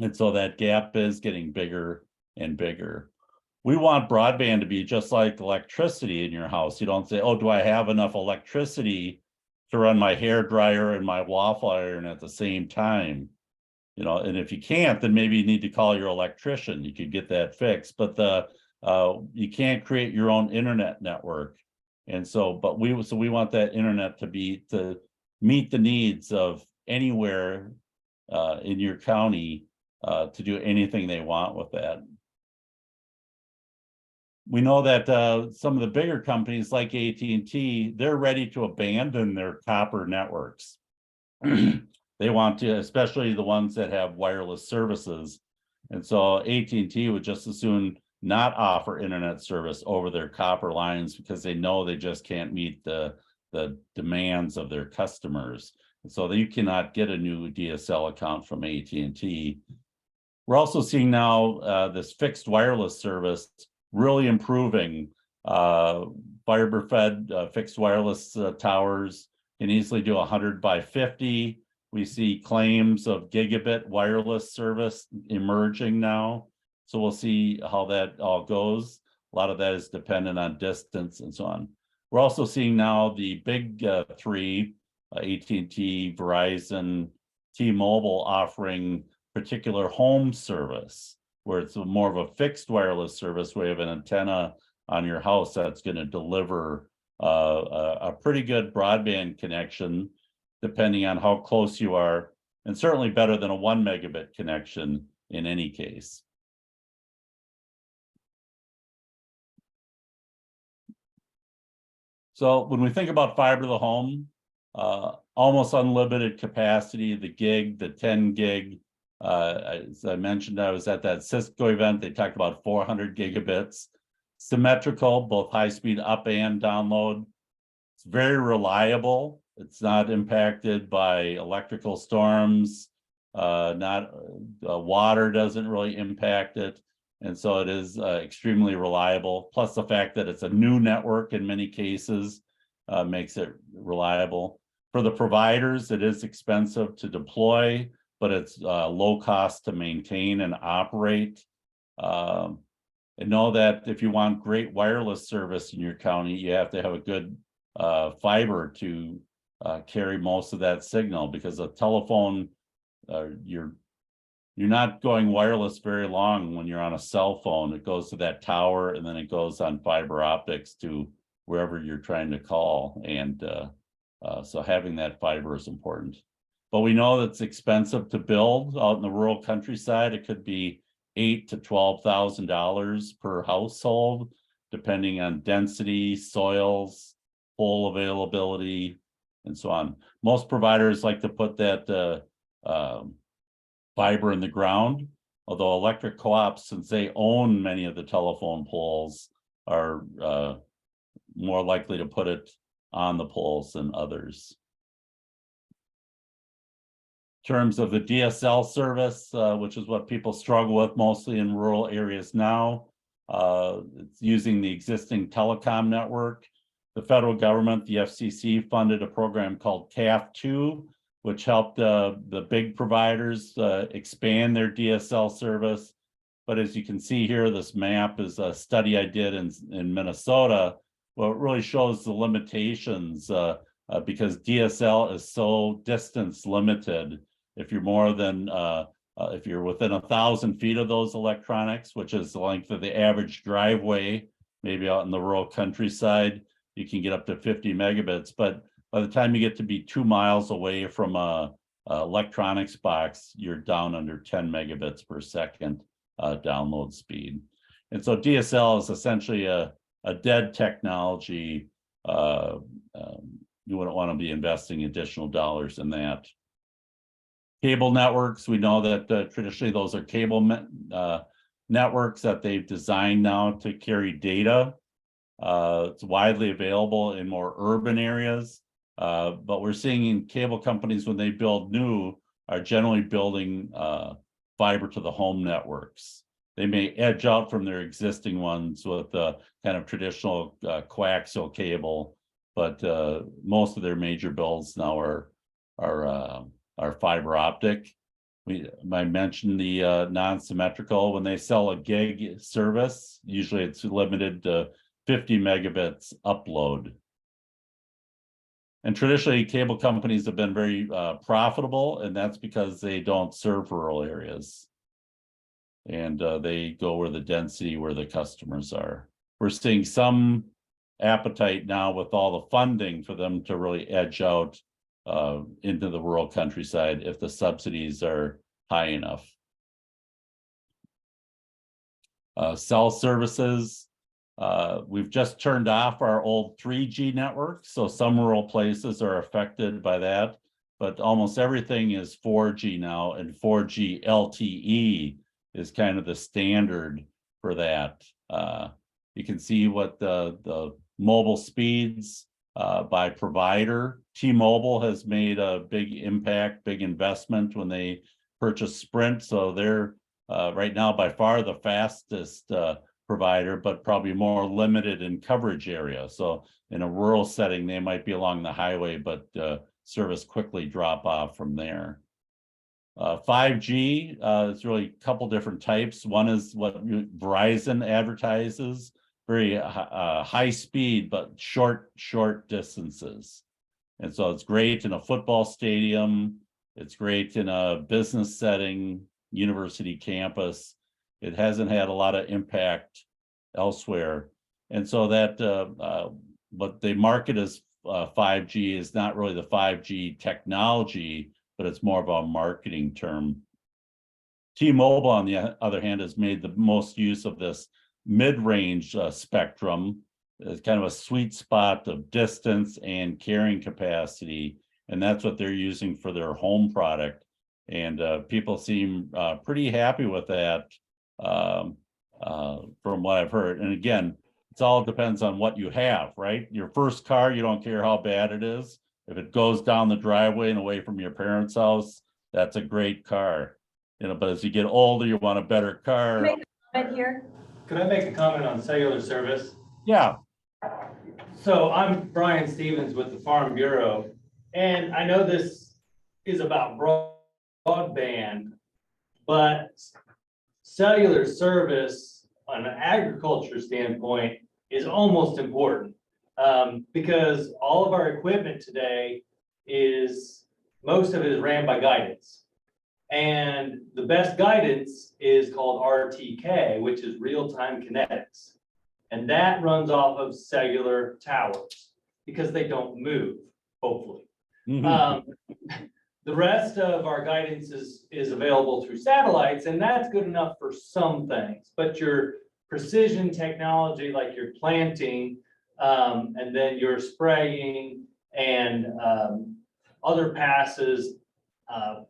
And so that gap is getting bigger and bigger. We want broadband to be just like electricity in your house. You don't say, oh, do I have enough electricity to run my hair dryer and my waffle iron at the same time? You know, and if you can't, then maybe you need to call your electrician. You could get that fixed, but you can't create your own internet network. And so, but we want that internet to meet the needs of anywhere in your county to do anything they want with that. We know that some of the bigger companies like AT&T, they're ready to abandon their copper networks. They want to, especially the ones that have wireless services. And so AT&T would just as soon not offer internet service over their copper lines because they know they just can't meet the demands of their customers. And so you cannot get a new DSL account from AT&T. We're also seeing now this fixed wireless service really improving. Fiber fed fixed wireless towers can easily do 100 by 50. We see claims of gigabit wireless service emerging now. So we'll see how that all goes. A lot of that is dependent on distance and so on. We're also seeing now the big three, AT&T, Verizon, T-Mobile, offering particular home service, where it's more of a fixed wireless service where you have an antenna on your house that's going to deliver a pretty good broadband connection, depending on how close you are and certainly better than a 1 megabit connection in any case. So when we think about fiber to the home, almost unlimited capacity, the gig, the 10 gig. As I mentioned, I was at that Cisco event. They talked about 400 gigabits, symmetrical, both high speed up and download. It's very reliable. It's not impacted by electrical storms. Water doesn't really impact it. And so it is extremely reliable. Plus the fact that it's a new network in many cases makes it reliable. For the providers, it is expensive to deploy, but it's low cost to maintain and operate. And know that if you want great wireless service in your county, you have to have a good fiber to carry most of that signal, because a telephone, you're not going wireless very long when you're on a cell phone. It goes to that tower and then it goes on fiber optics to wherever you're trying to call. And so having that fiber is important. But we know that it's expensive to build out in the rural countryside. It could be $8,000 to $12,000 per household, depending on density, soils, pole availability, and so on. Most providers like to put that fiber in the ground, although electric co-ops, since they own many of the telephone poles, are more likely to put it on the poles than others. In terms of the DSL service, which is what people struggle with mostly in rural areas now, it's using the existing telecom network. The federal government, the FCC, funded a program called CAF2, which helped the big providers expand their DSL service. But as you can see here, this map is a study I did in Minnesota. Well, it really shows the limitations because DSL is so distance limited. If you're more than, if you're within 1,000 feet of those electronics, which is the length of the average driveway, maybe out in the rural countryside, you can get up to 50 megabits. But by the time you get to be 2 miles away from a electronics box, you're down under 10 megabits per second download speed. And so DSL is essentially a dead technology. You wouldn't want to be investing additional dollars in that. Cable networks, we know that traditionally those are cable networks that they've designed now to carry data. It's widely available in more urban areas, but we're seeing in cable companies, when they build new, are generally building fiber to the home networks. They may edge out from their existing ones with kind of traditional coaxial cable, but most of their major builds now are fiber optic. I mentioned the non-symmetrical. When they sell a gig service, usually it's limited to 50 megabits upload. And traditionally, cable companies have been very profitable, and that's because they don't serve rural areas. And they go where the density, where the customers are. We're seeing some appetite now with all the funding for them to really edge out into the rural countryside if the subsidies are high enough. Cell services, we've just turned off our old 3G network, so some rural places are affected by that, but almost everything is 4G now, and 4G LTE is kind of the standard for that. You can see what the mobile speeds by provider. T-Mobile has made a big impact, big investment when they purchased Sprint. So they're right now by far the fastest provider, but probably more limited in coverage area. So in a rural setting, they might be along the highway, but service quickly drop off from there. 5G is really a couple different types. One is what Verizon advertises, very high speed, but short distances. And so it's great in a football stadium. It's great in a business setting, university campus. It hasn't had a lot of impact elsewhere. And so that what they market as 5G is not really the 5G technology, but it's more of a marketing term. T-Mobile, on the other hand, has made the most use of this mid-range spectrum. It's kind of a sweet spot of distance and carrying capacity, and that's what they're using for their home product. And people seem pretty happy with that, from what I've heard. And again, it all depends on what you have, right? Your first car, you don't care how bad it is. If it goes down the driveway and away from your parents' house, that's a great car. You know, but as you get older, you want a better car. Make a comment here. Could I make a comment on cellular service? Yeah, So I'm Brian Stevens with the Farm Bureau, and I know this is about broadband, but cellular service on an agriculture standpoint is almost important, because all of our equipment today most of it is ran by guidance. And the best guidance is called RTK, which is real-time kinetics. And that runs off of cellular towers because they don't move, hopefully. mhm. The rest of our guidance is available through satellites, and that's good enough for some things. But your precision technology, like your planting, and then your spraying and other passes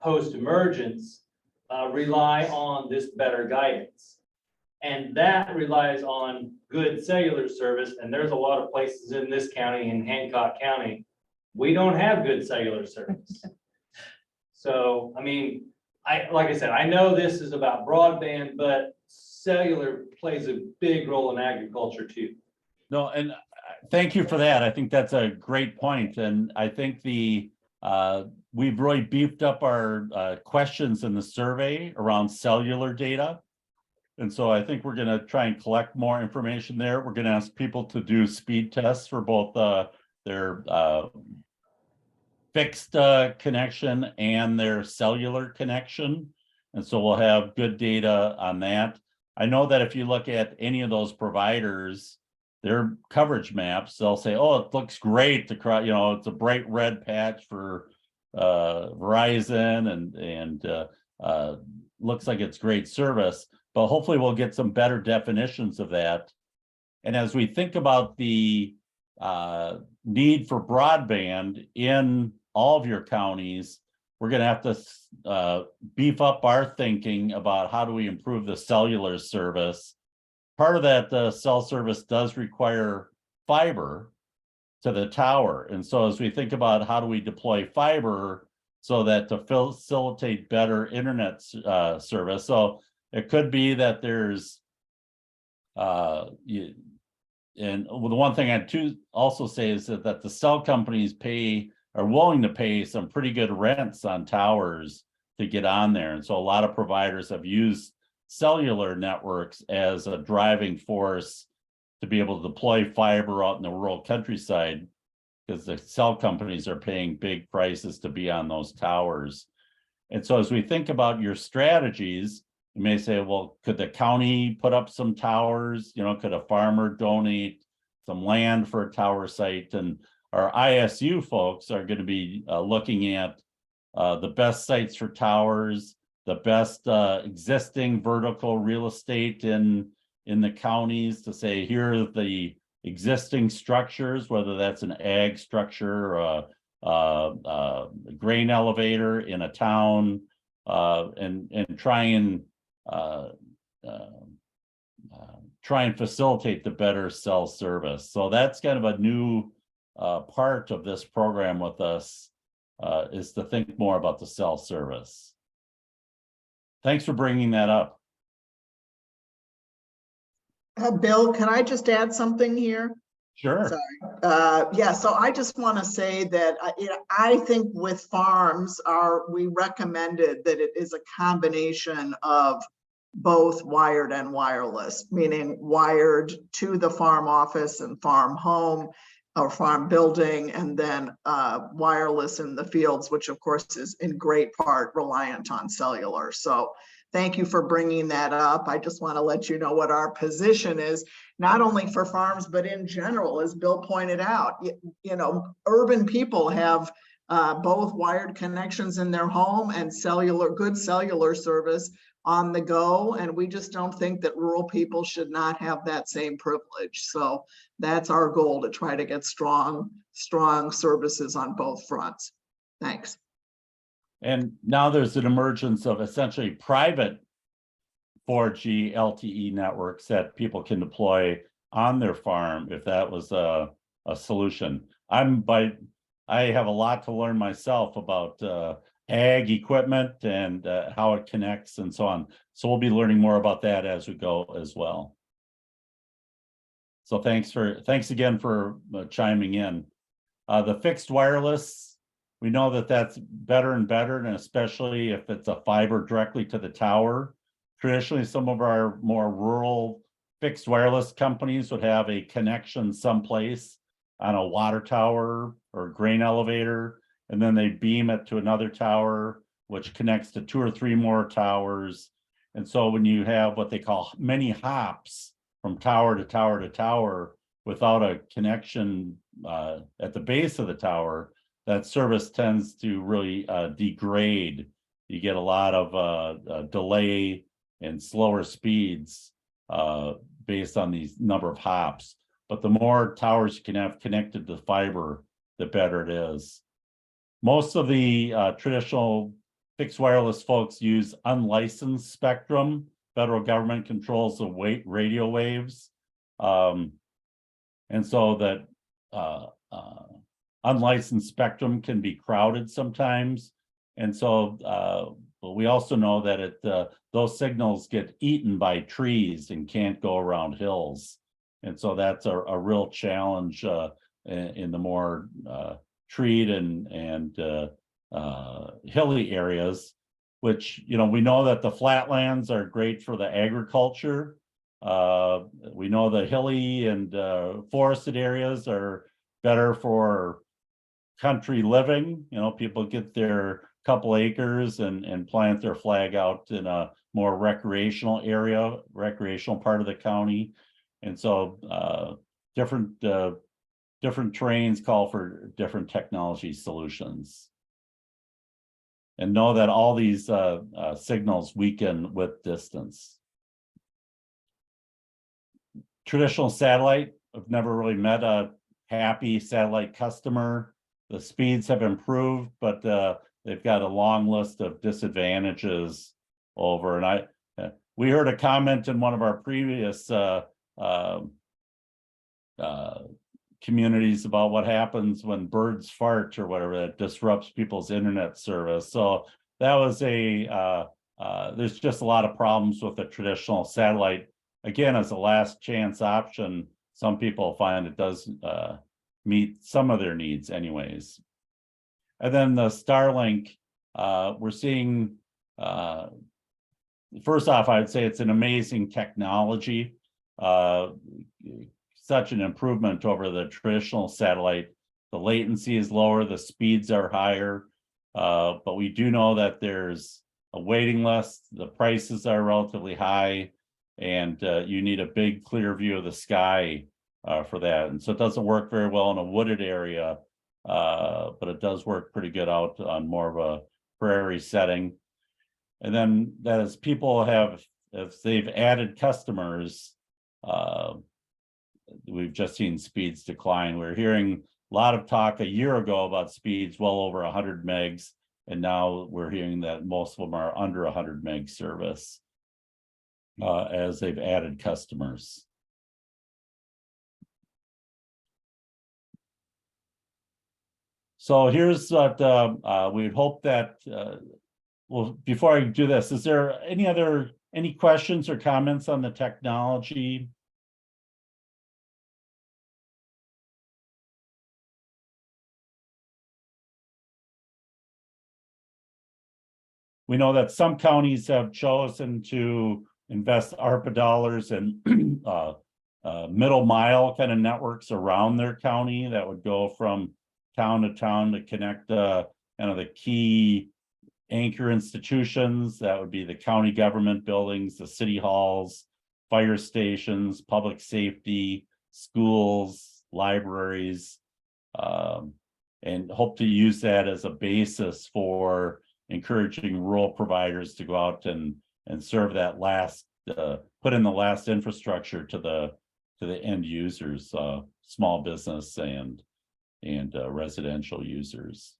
post-emergence rely on this better guidance. And that relies on good cellular service. And there's a lot of places in this county, in Hancock County, we don't have good cellular service. So, I mean, like I said, I know this is about broadband, but cellular plays a big role in agriculture too. No, and thank you for that. I think that's a great point. And I think we've really beefed up our questions in the survey around cellular data. And so I think we're going to try and collect more information there. We're going to ask people to do speed tests for both their fixed connection and their cellular connection. And so we'll have good data on that. I know that if you look at any of those providers, their coverage maps, they'll say, oh, it looks great. It's a bright red patch for Verizon and looks like it's great service. But hopefully we'll get some better definitions of that. And as we think about the need for broadband in all of your counties, we're going to have to beef up our thinking about how do we improve the cellular service. Part of that cell service does require fiber to the tower. And so as we think about how do we deploy fiber so that to facilitate better internet service. So it could be that there's, and the one thing I'd also say is that the cell companies are willing to pay some pretty good rents on towers to get on there. And so a lot of providers have used cellular networks as a driving force to be able to deploy fiber out in the rural countryside, because the cell companies are paying big prices to be on those towers. And so as we think about your strategies, you may say, well, could the county put up some towers? Could a farmer donate some land for a tower site? And our ISU folks are going to be looking at the best sites for towers, the best existing vertical real estate in the counties to say, here are the existing structures, whether that's an ag structure, or a grain elevator in a town, and try and facilitate the better cell service. So that's kind of a new part of this program with us, is to think more about the cell service. Thanks for bringing that up. Bill, can I just add something here? Sure. Yeah, so I just want to say that I think with farms we recommended that it is a combination of both wired and wireless, meaning wired to the farm office and farm home or farm building, and then wireless in the fields, which of course is in great part reliant on cellular. So thank you for bringing that up. I just want to let you know what our position is, not only for farms, but in general, as Bill pointed out. Urban people have both wired connections in their home and good cellular service on the go. And we just don't think that rural people should not have that same privilege. So that's our goal, to try to get strong services on both fronts. Thanks. And now there's an emergence of essentially private 4G LTE networks that people can deploy on their farm if that was a solution. I have a lot to learn myself about ag equipment and how it connects and so on. So we'll be learning more about that as we go as well. So thanks again for chiming in. The fixed wireless, we know that that's better and better, and especially if it's a fiber directly to the tower. Traditionally, some of our more rural fixed wireless companies would have a connection someplace on a water tower or grain elevator, and then they beam it to another tower, which connects to 2 or 3 more towers. And so when you have what they call many hops from tower to tower to tower without a connection at the base of the tower, that service tends to really degrade. You get a lot of delay and slower speeds based on these number of hops. But the more towers you can have connected to fiber, the better it is. Most of the traditional fixed wireless folks use unlicensed spectrum. Federal government controls the radio waves. And so that unlicensed spectrum can be crowded sometimes. And so but we also know that those signals get eaten by trees and can't go around hills. And so that's a real challenge in the more treed and hilly areas, which, we know that the flatlands are great for the agriculture. We know the hilly and forested areas are better for country living. People get their couple acres and plant their flag out in a more recreational part of the county. And so different terrains call for different technology solutions. And know that all these signals weaken with distance. Traditional satellite, I've never really met a happy satellite customer. The speeds have improved, but they've got a long list of disadvantages over. And we heard a comment in one of our previous communities about what happens when birds fart or whatever, that disrupts people's internet service. So that was there's just a lot of problems with the traditional satellite. Again, as a last chance option, some people find it does meet some of their needs anyways. And then the Starlink, we're seeing, first off, I'd say it's an amazing technology. Such an improvement over the traditional satellite. The latency is lower, the speeds are higher, but we do know that there's a waiting list, the prices are relatively high, and you need a big clear view of the sky for that. And so it doesn't work very well in a wooded area, but it does work pretty good out on more of a prairie setting. And then as they've added customers, we've just seen speeds decline. We're hearing a lot of talk a year ago about speeds well over 100 megs, and now we're hearing that most of them are under 100 meg service as they've added customers. So here's what we'd hope that, well, before I do this, is there any questions or comments on the technology? We know that some counties have chosen to invest ARPA dollars in middle mile kind of networks around their county that would go from town to town to connect kind of the key anchor institutions. That would be the county government buildings, the city halls, fire stations, public safety, schools, libraries. and hope to use that as a basis for encouraging rural providers to go out and serve that last, put in the last infrastructure to the end users, small business and residential users.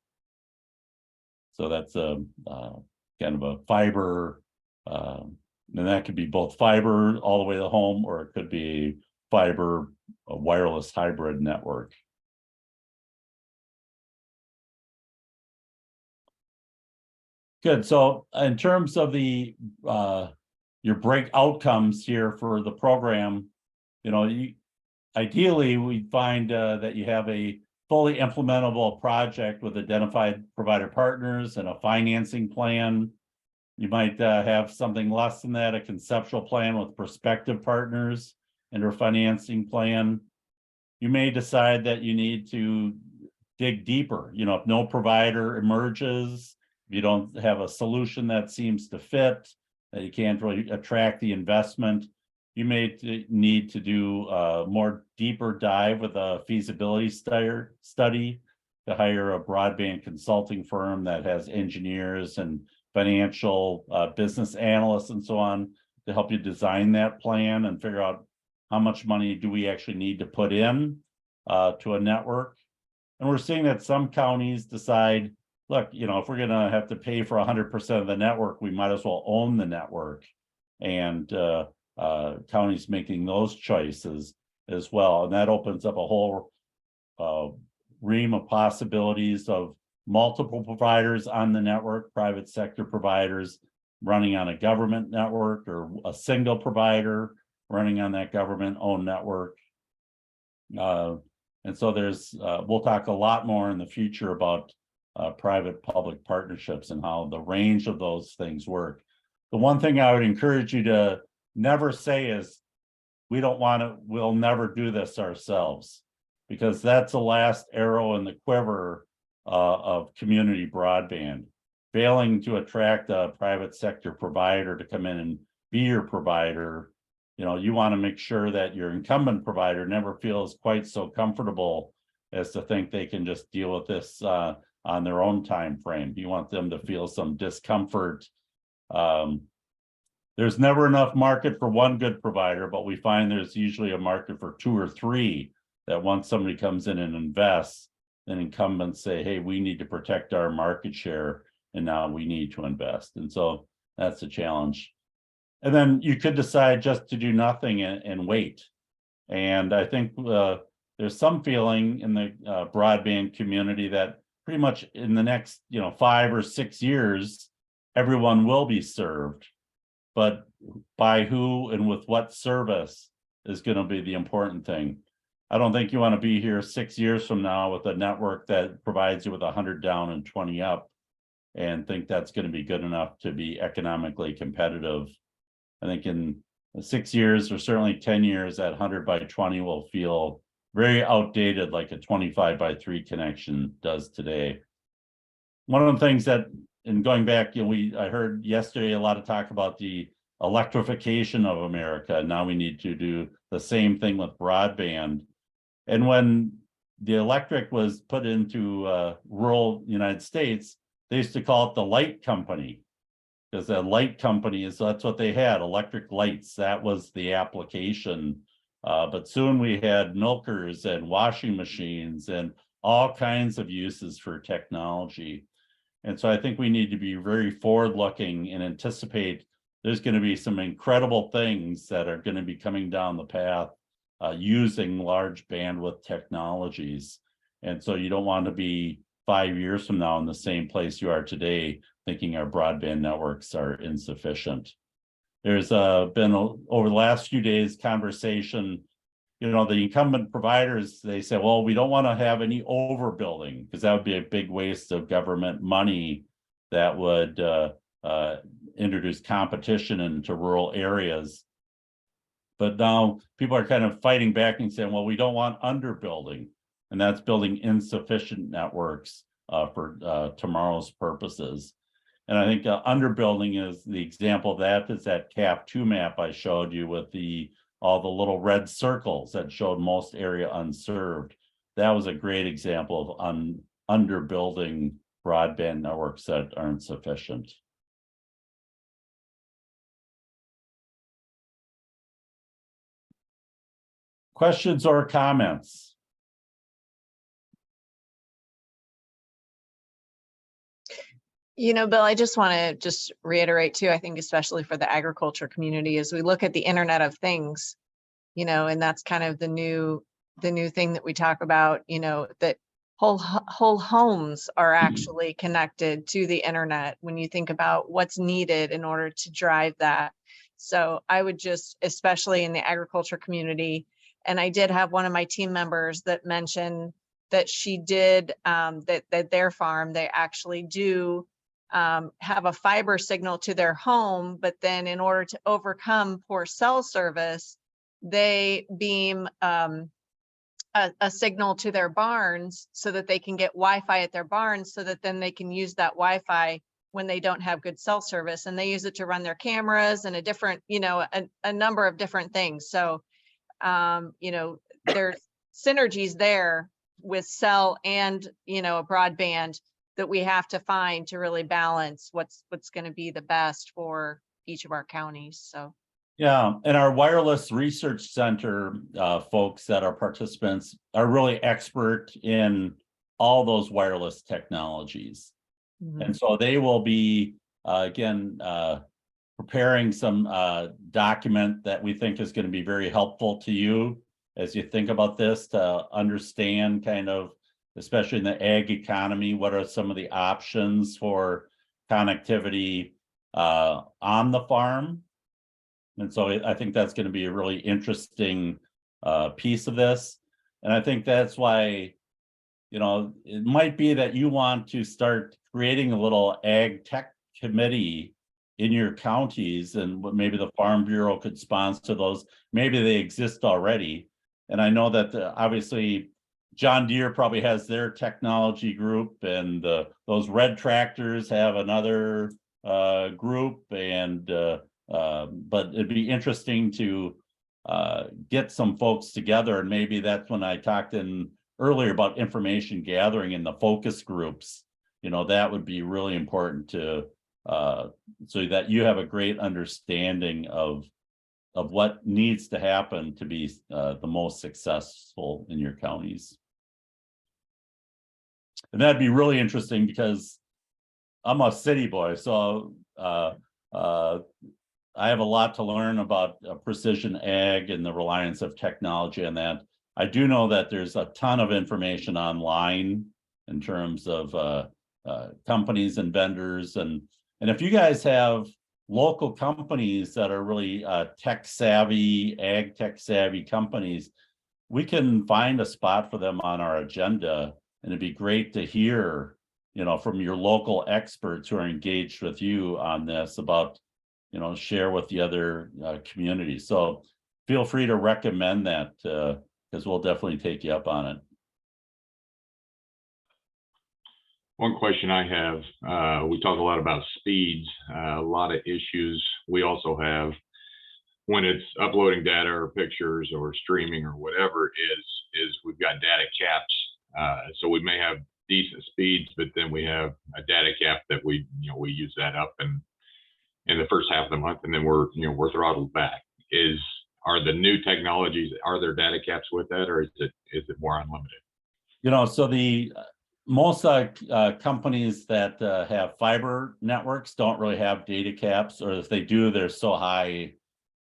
So that's a kind of a fiber, and that could be both fiber all the way to the home, or it could be fiber, a wireless hybrid network. Good. So in terms of the your break outcomes here for the program, you know, ideally we find that you have a fully implementable project with identified provider partners and a financing plan. You might have something less than that, a conceptual plan with prospective partners and a financing plan. You may decide that you need to dig deeper. You know, if no provider emerges, if you don't have a solution that seems to fit, that you can't really attract the investment, you may need to do a more deeper dive with a feasibility study to hire a broadband consulting firm that has engineers and financial business analysts and so on to help you design that plan and figure out how much money do we actually need to put in to a network. And we're seeing that some counties decide, look, you know, if we're going to have to pay for 100% of the network, we might as well own the network. And counties making those choices as well. And that opens up a whole ream of possibilities of multiple providers on the network, private sector providers running on a government network, or a single provider running on that government-owned network. And so there's, we'll talk a lot more in the future about private-public partnerships and how the range of those things work. The one thing I would encourage you to never say is, we don't want to, we'll never do this ourselves, because that's the last arrow in the quiver of community broadband. Failing to attract a private sector provider to come in and be your provider, you know, you want to make sure that your incumbent provider never feels quite so comfortable as to think they can just deal with this on their own time frame. You want them to feel some discomfort. There's never enough market for one good provider, but we find there's usually a market for 2 or 3, that once somebody comes in and invests, then incumbents say, hey, we need to protect our market share, and now we need to invest. And so that's a challenge. And then you could decide just to do nothing and wait. And I think there's some feeling in the broadband community that pretty much in the next 5 or 6 years, everyone will be served. But by who and with what service is going to be the important thing. I don't think you want to be here 6 years from now with a network that provides you with 100 down and 20 up and think that's going to be good enough to be economically competitive. I think in 6 years, or certainly 10 years, that 100 by 20 will feel very outdated, like a 25 by 3 connection does today. One of the things that, and going back, I heard yesterday a lot of talk about the electrification of America. Now we need to do the same thing with broadband. And when the electric was put into rural United States, they used to call it the light company, because the light company that's what they had, electric lights. That was the application. But soon we had milkers and washing machines and all kinds of uses for technology. And so I think we need to be very forward-looking and anticipate there's going to be some incredible things that are going to be coming down the path using large bandwidth technologies. And so you don't want to be 5 years from now in the same place you are today, thinking our broadband networks are insufficient. There's been, over the last few days, conversation, the incumbent providers, they say, well, we don't want to have any overbuilding, because that would be a big waste of government money that would introduce competition into rural areas. But now people are kind of fighting back and saying, well, we don't want underbuilding, and that's building insufficient networks for tomorrow's purposes. And I think underbuilding is the example of that is that CAF2 map I showed you with all the little red circles that showed most area unserved. That was a great example of underbuilding broadband networks that aren't sufficient. Questions or comments? You know, Bill, I just want to just reiterate too, I think especially for the agriculture community, as we look at the Internet of Things, you know, and that's kind of the new thing that we talk about, you know, that whole homes are actually connected to the internet when you think about what's needed in order to drive that. So I would just, especially in the agriculture community, and I did have one of my team members that mentioned that she did, that their farm, they actually do have a fiber signal to their home, but then in order to overcome poor cell service, they beam a signal to their barns so that they can get Wi-Fi at their barns, so that then they can use that Wi-Fi when they don't have good cell service, and they use it to run their cameras and a different, you know, a number of different things. So, you know, there's synergies there with cell and, you know, a broadband that we have to find to really balance what's going to be the best for each of our counties. So. Yeah, and our wireless research center folks that are participants are really expert in all those wireless technologies. And so they will be, again, preparing some document that we think is going to be very helpful to you as you think about this, to understand kind of, especially in the ag economy, what are some of the options for connectivity on the farm. And so I think that's going to be a really interesting piece of this. And I think that's why, you know, it might be that you want to start creating a little ag tech committee in your counties, and maybe the Farm Bureau could sponsor those. Maybe they exist already. And I know that obviously John Deere probably has their technology group, and those red tractors have another group, and but it'd be interesting to get some folks together. And maybe that's when I talked in earlier about information gathering in the focus groups, you know, that would be really important to so that you have a great understanding of what needs to happen to be the most successful in your counties. And that'd be really interesting because I'm a city boy, so I have a lot to learn about precision ag and the reliance of technology on that. I do know that there's a ton of information online in terms of companies and vendors, and if you guys have local companies that are really tech savvy, ag tech savvy companies, we can find a spot for them on our agenda, and it'd be great to hear, you know, from your local experts who are engaged with you on this about, you know, share with the other communities. So feel free to recommend that because we'll definitely take you up on it. One question I have, we talk a lot about speeds, a lot of issues we also have when it's uploading data or pictures or streaming or whatever is we've got data caps. So we may have decent speeds, but then we have a data cap that we use that up in the first half of the month, and then we're throttled back. Are the new technologies, are there data caps with that, or is it more unlimited? You know, so the most companies that have fiber networks don't really have data caps, or if they do, they're so high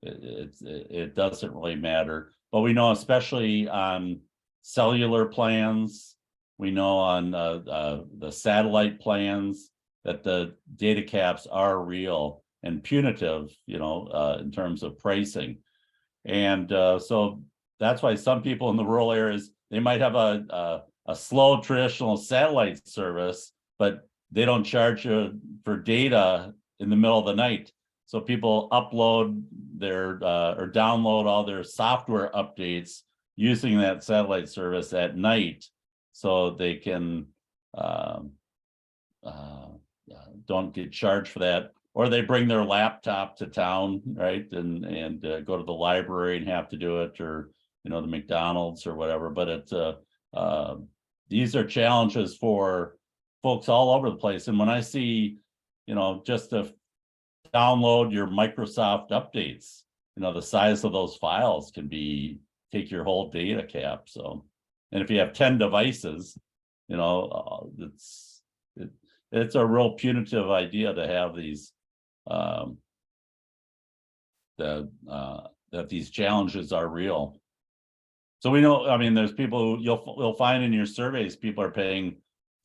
it doesn't really matter. But we know, especially on cellular plans, we know on the satellite plans, that the data caps are real and punitive, you know, in terms of pricing. And so that's why some people in the rural areas, they might have a slow traditional satellite service, but they don't charge you for data in the middle of the night. So people upload their or download all their software updates using that satellite service at night, so they can don't get charged for that. Or they bring their laptop to town, right, and go to the library and have to do it, or, you know, the McDonald's or whatever. But it's these are challenges for folks all over the place. And when I see, just to download your Microsoft updates, the size of those files can take your whole data cap. So, and if you have 10 devices, it's a real punitive idea to have these, that these challenges are real. So we know, there's people who you'll find in your surveys, people are paying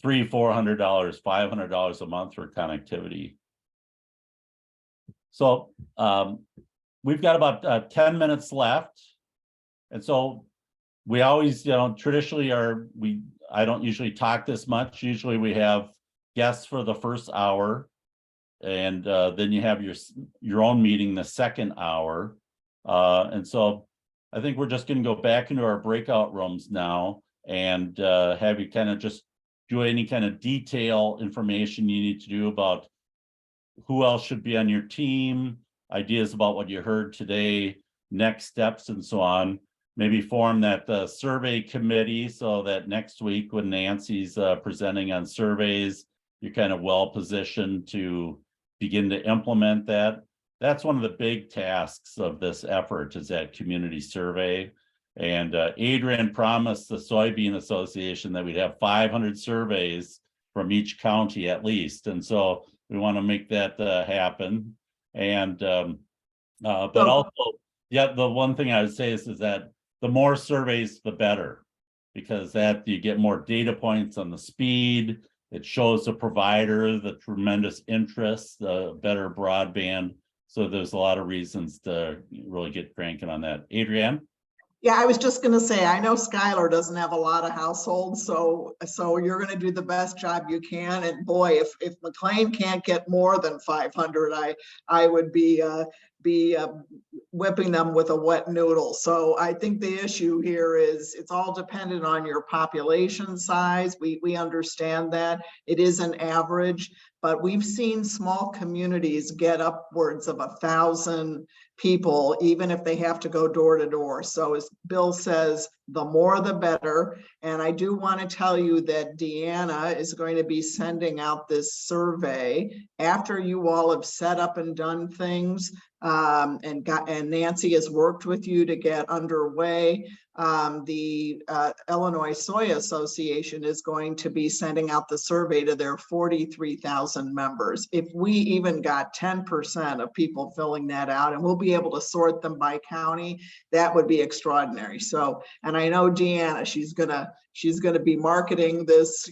$300, $400, $500 a month for connectivity. So we've got about 10 minutes left. And so we always, traditionally I don't usually talk this much. Usually we have guests for the first hour, and then you have your own meeting the second hour. And so I think we're just going to go back into our breakout rooms now and have you kind of just do any kind of detail information you need to do about who else should be on your team, ideas about what you heard today, next steps, and so on. Maybe form that survey committee so that next week when Nancy's presenting on surveys, you're kind of well positioned to begin to implement that. That's one of the big tasks of this effort, is that community survey. And Adrian promised the Soybean Association that we'd have 500 surveys from each county at least. And so we want to make that happen. And but also, the one thing I would say is that the more surveys, the better, because that you get more data points on the speed. It shows the provider the tremendous interest, the better broadband. So there's a lot of reasons to really get cranking on that. Adrienne? Yeah, I was just gonna say, I know Skylar doesn't have a lot of households, so you're gonna do the best job you can. And boy, if McLean can't get more than 500, I would be whipping them with a wet noodle. So I think the issue here is it's all dependent on your population size. We understand that it is an average, but we've seen small communities get upwards of 1,000 people, even if they have to go door to door. So as Bill says, the more the better. And I do want to tell you that Deanna is going to be sending out this survey after you all have set up and done things. And Nancy has worked with you to get underway. The Illinois Soy Association is going to be sending out the survey to their 43,000 members. If we even got 10% of people filling that out, and we'll be able to sort them by county, that would be extraordinary. So, and I know Deanna, she's gonna be marketing this,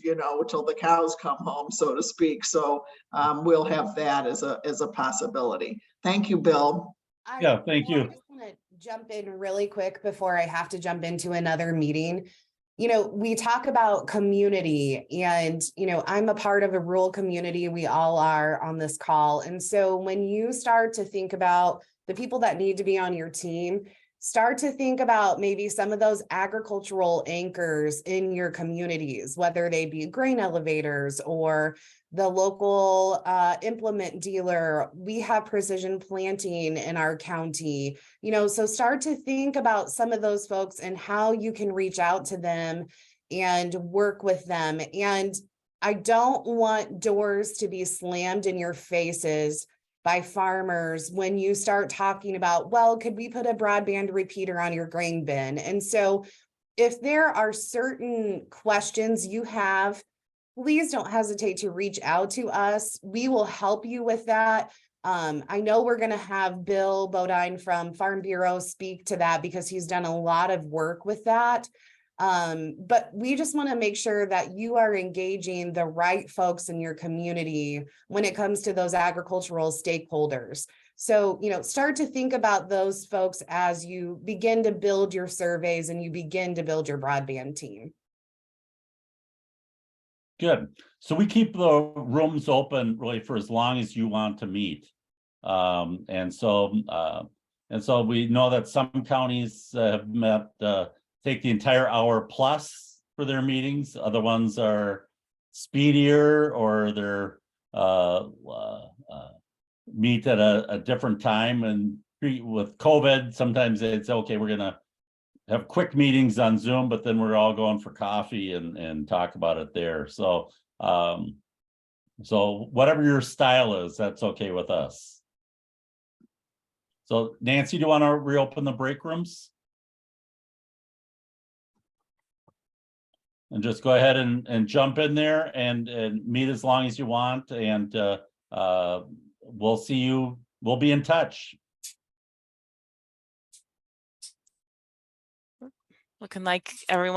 till the cows come home, so to speak. So we'll have that as a possibility. Thank you, Bill. Yeah, thank you. I just want to jump in really quick before I have to jump into another meeting. We talk about community, and, I'm a part of a rural community. We all are on this call. And so when you start to think about the people that need to be on your team, start to think about maybe some of those agricultural anchors in your communities, whether they be grain elevators or the local implement dealer. We have precision planting in our county, so start to think about some of those folks and how you can reach out to them and work with them. And I don't want doors to be slammed in your faces by farmers when you start talking about, well, could we put a broadband repeater on your grain bin? And so if there are certain questions you have, please don't hesitate to reach out to us. We will help you with that. I know we're going to have Bill Bodine from Farm Bureau speak to that because he's done a lot of work with that. But we just want to make sure that you are engaging the right folks in your community when it comes to those agricultural stakeholders. So, start to think about those folks as you begin to build your surveys and you begin to build your broadband team. Good. So we keep the rooms open really for as long as you want to meet. And so we know that some counties have met, take the entire hour plus for their meetings. Other ones are speedier, or they're meet at a different time. And with COVID, sometimes it's okay, we're gonna have quick meetings on Zoom, but then we're all going for coffee and talk about it there. So, so whatever your style is, that's okay with us. So Nancy, do you want to reopen the break rooms? And just go ahead and jump in there and meet as long as you want. And we'll see you. We'll be in touch. Looking like everyone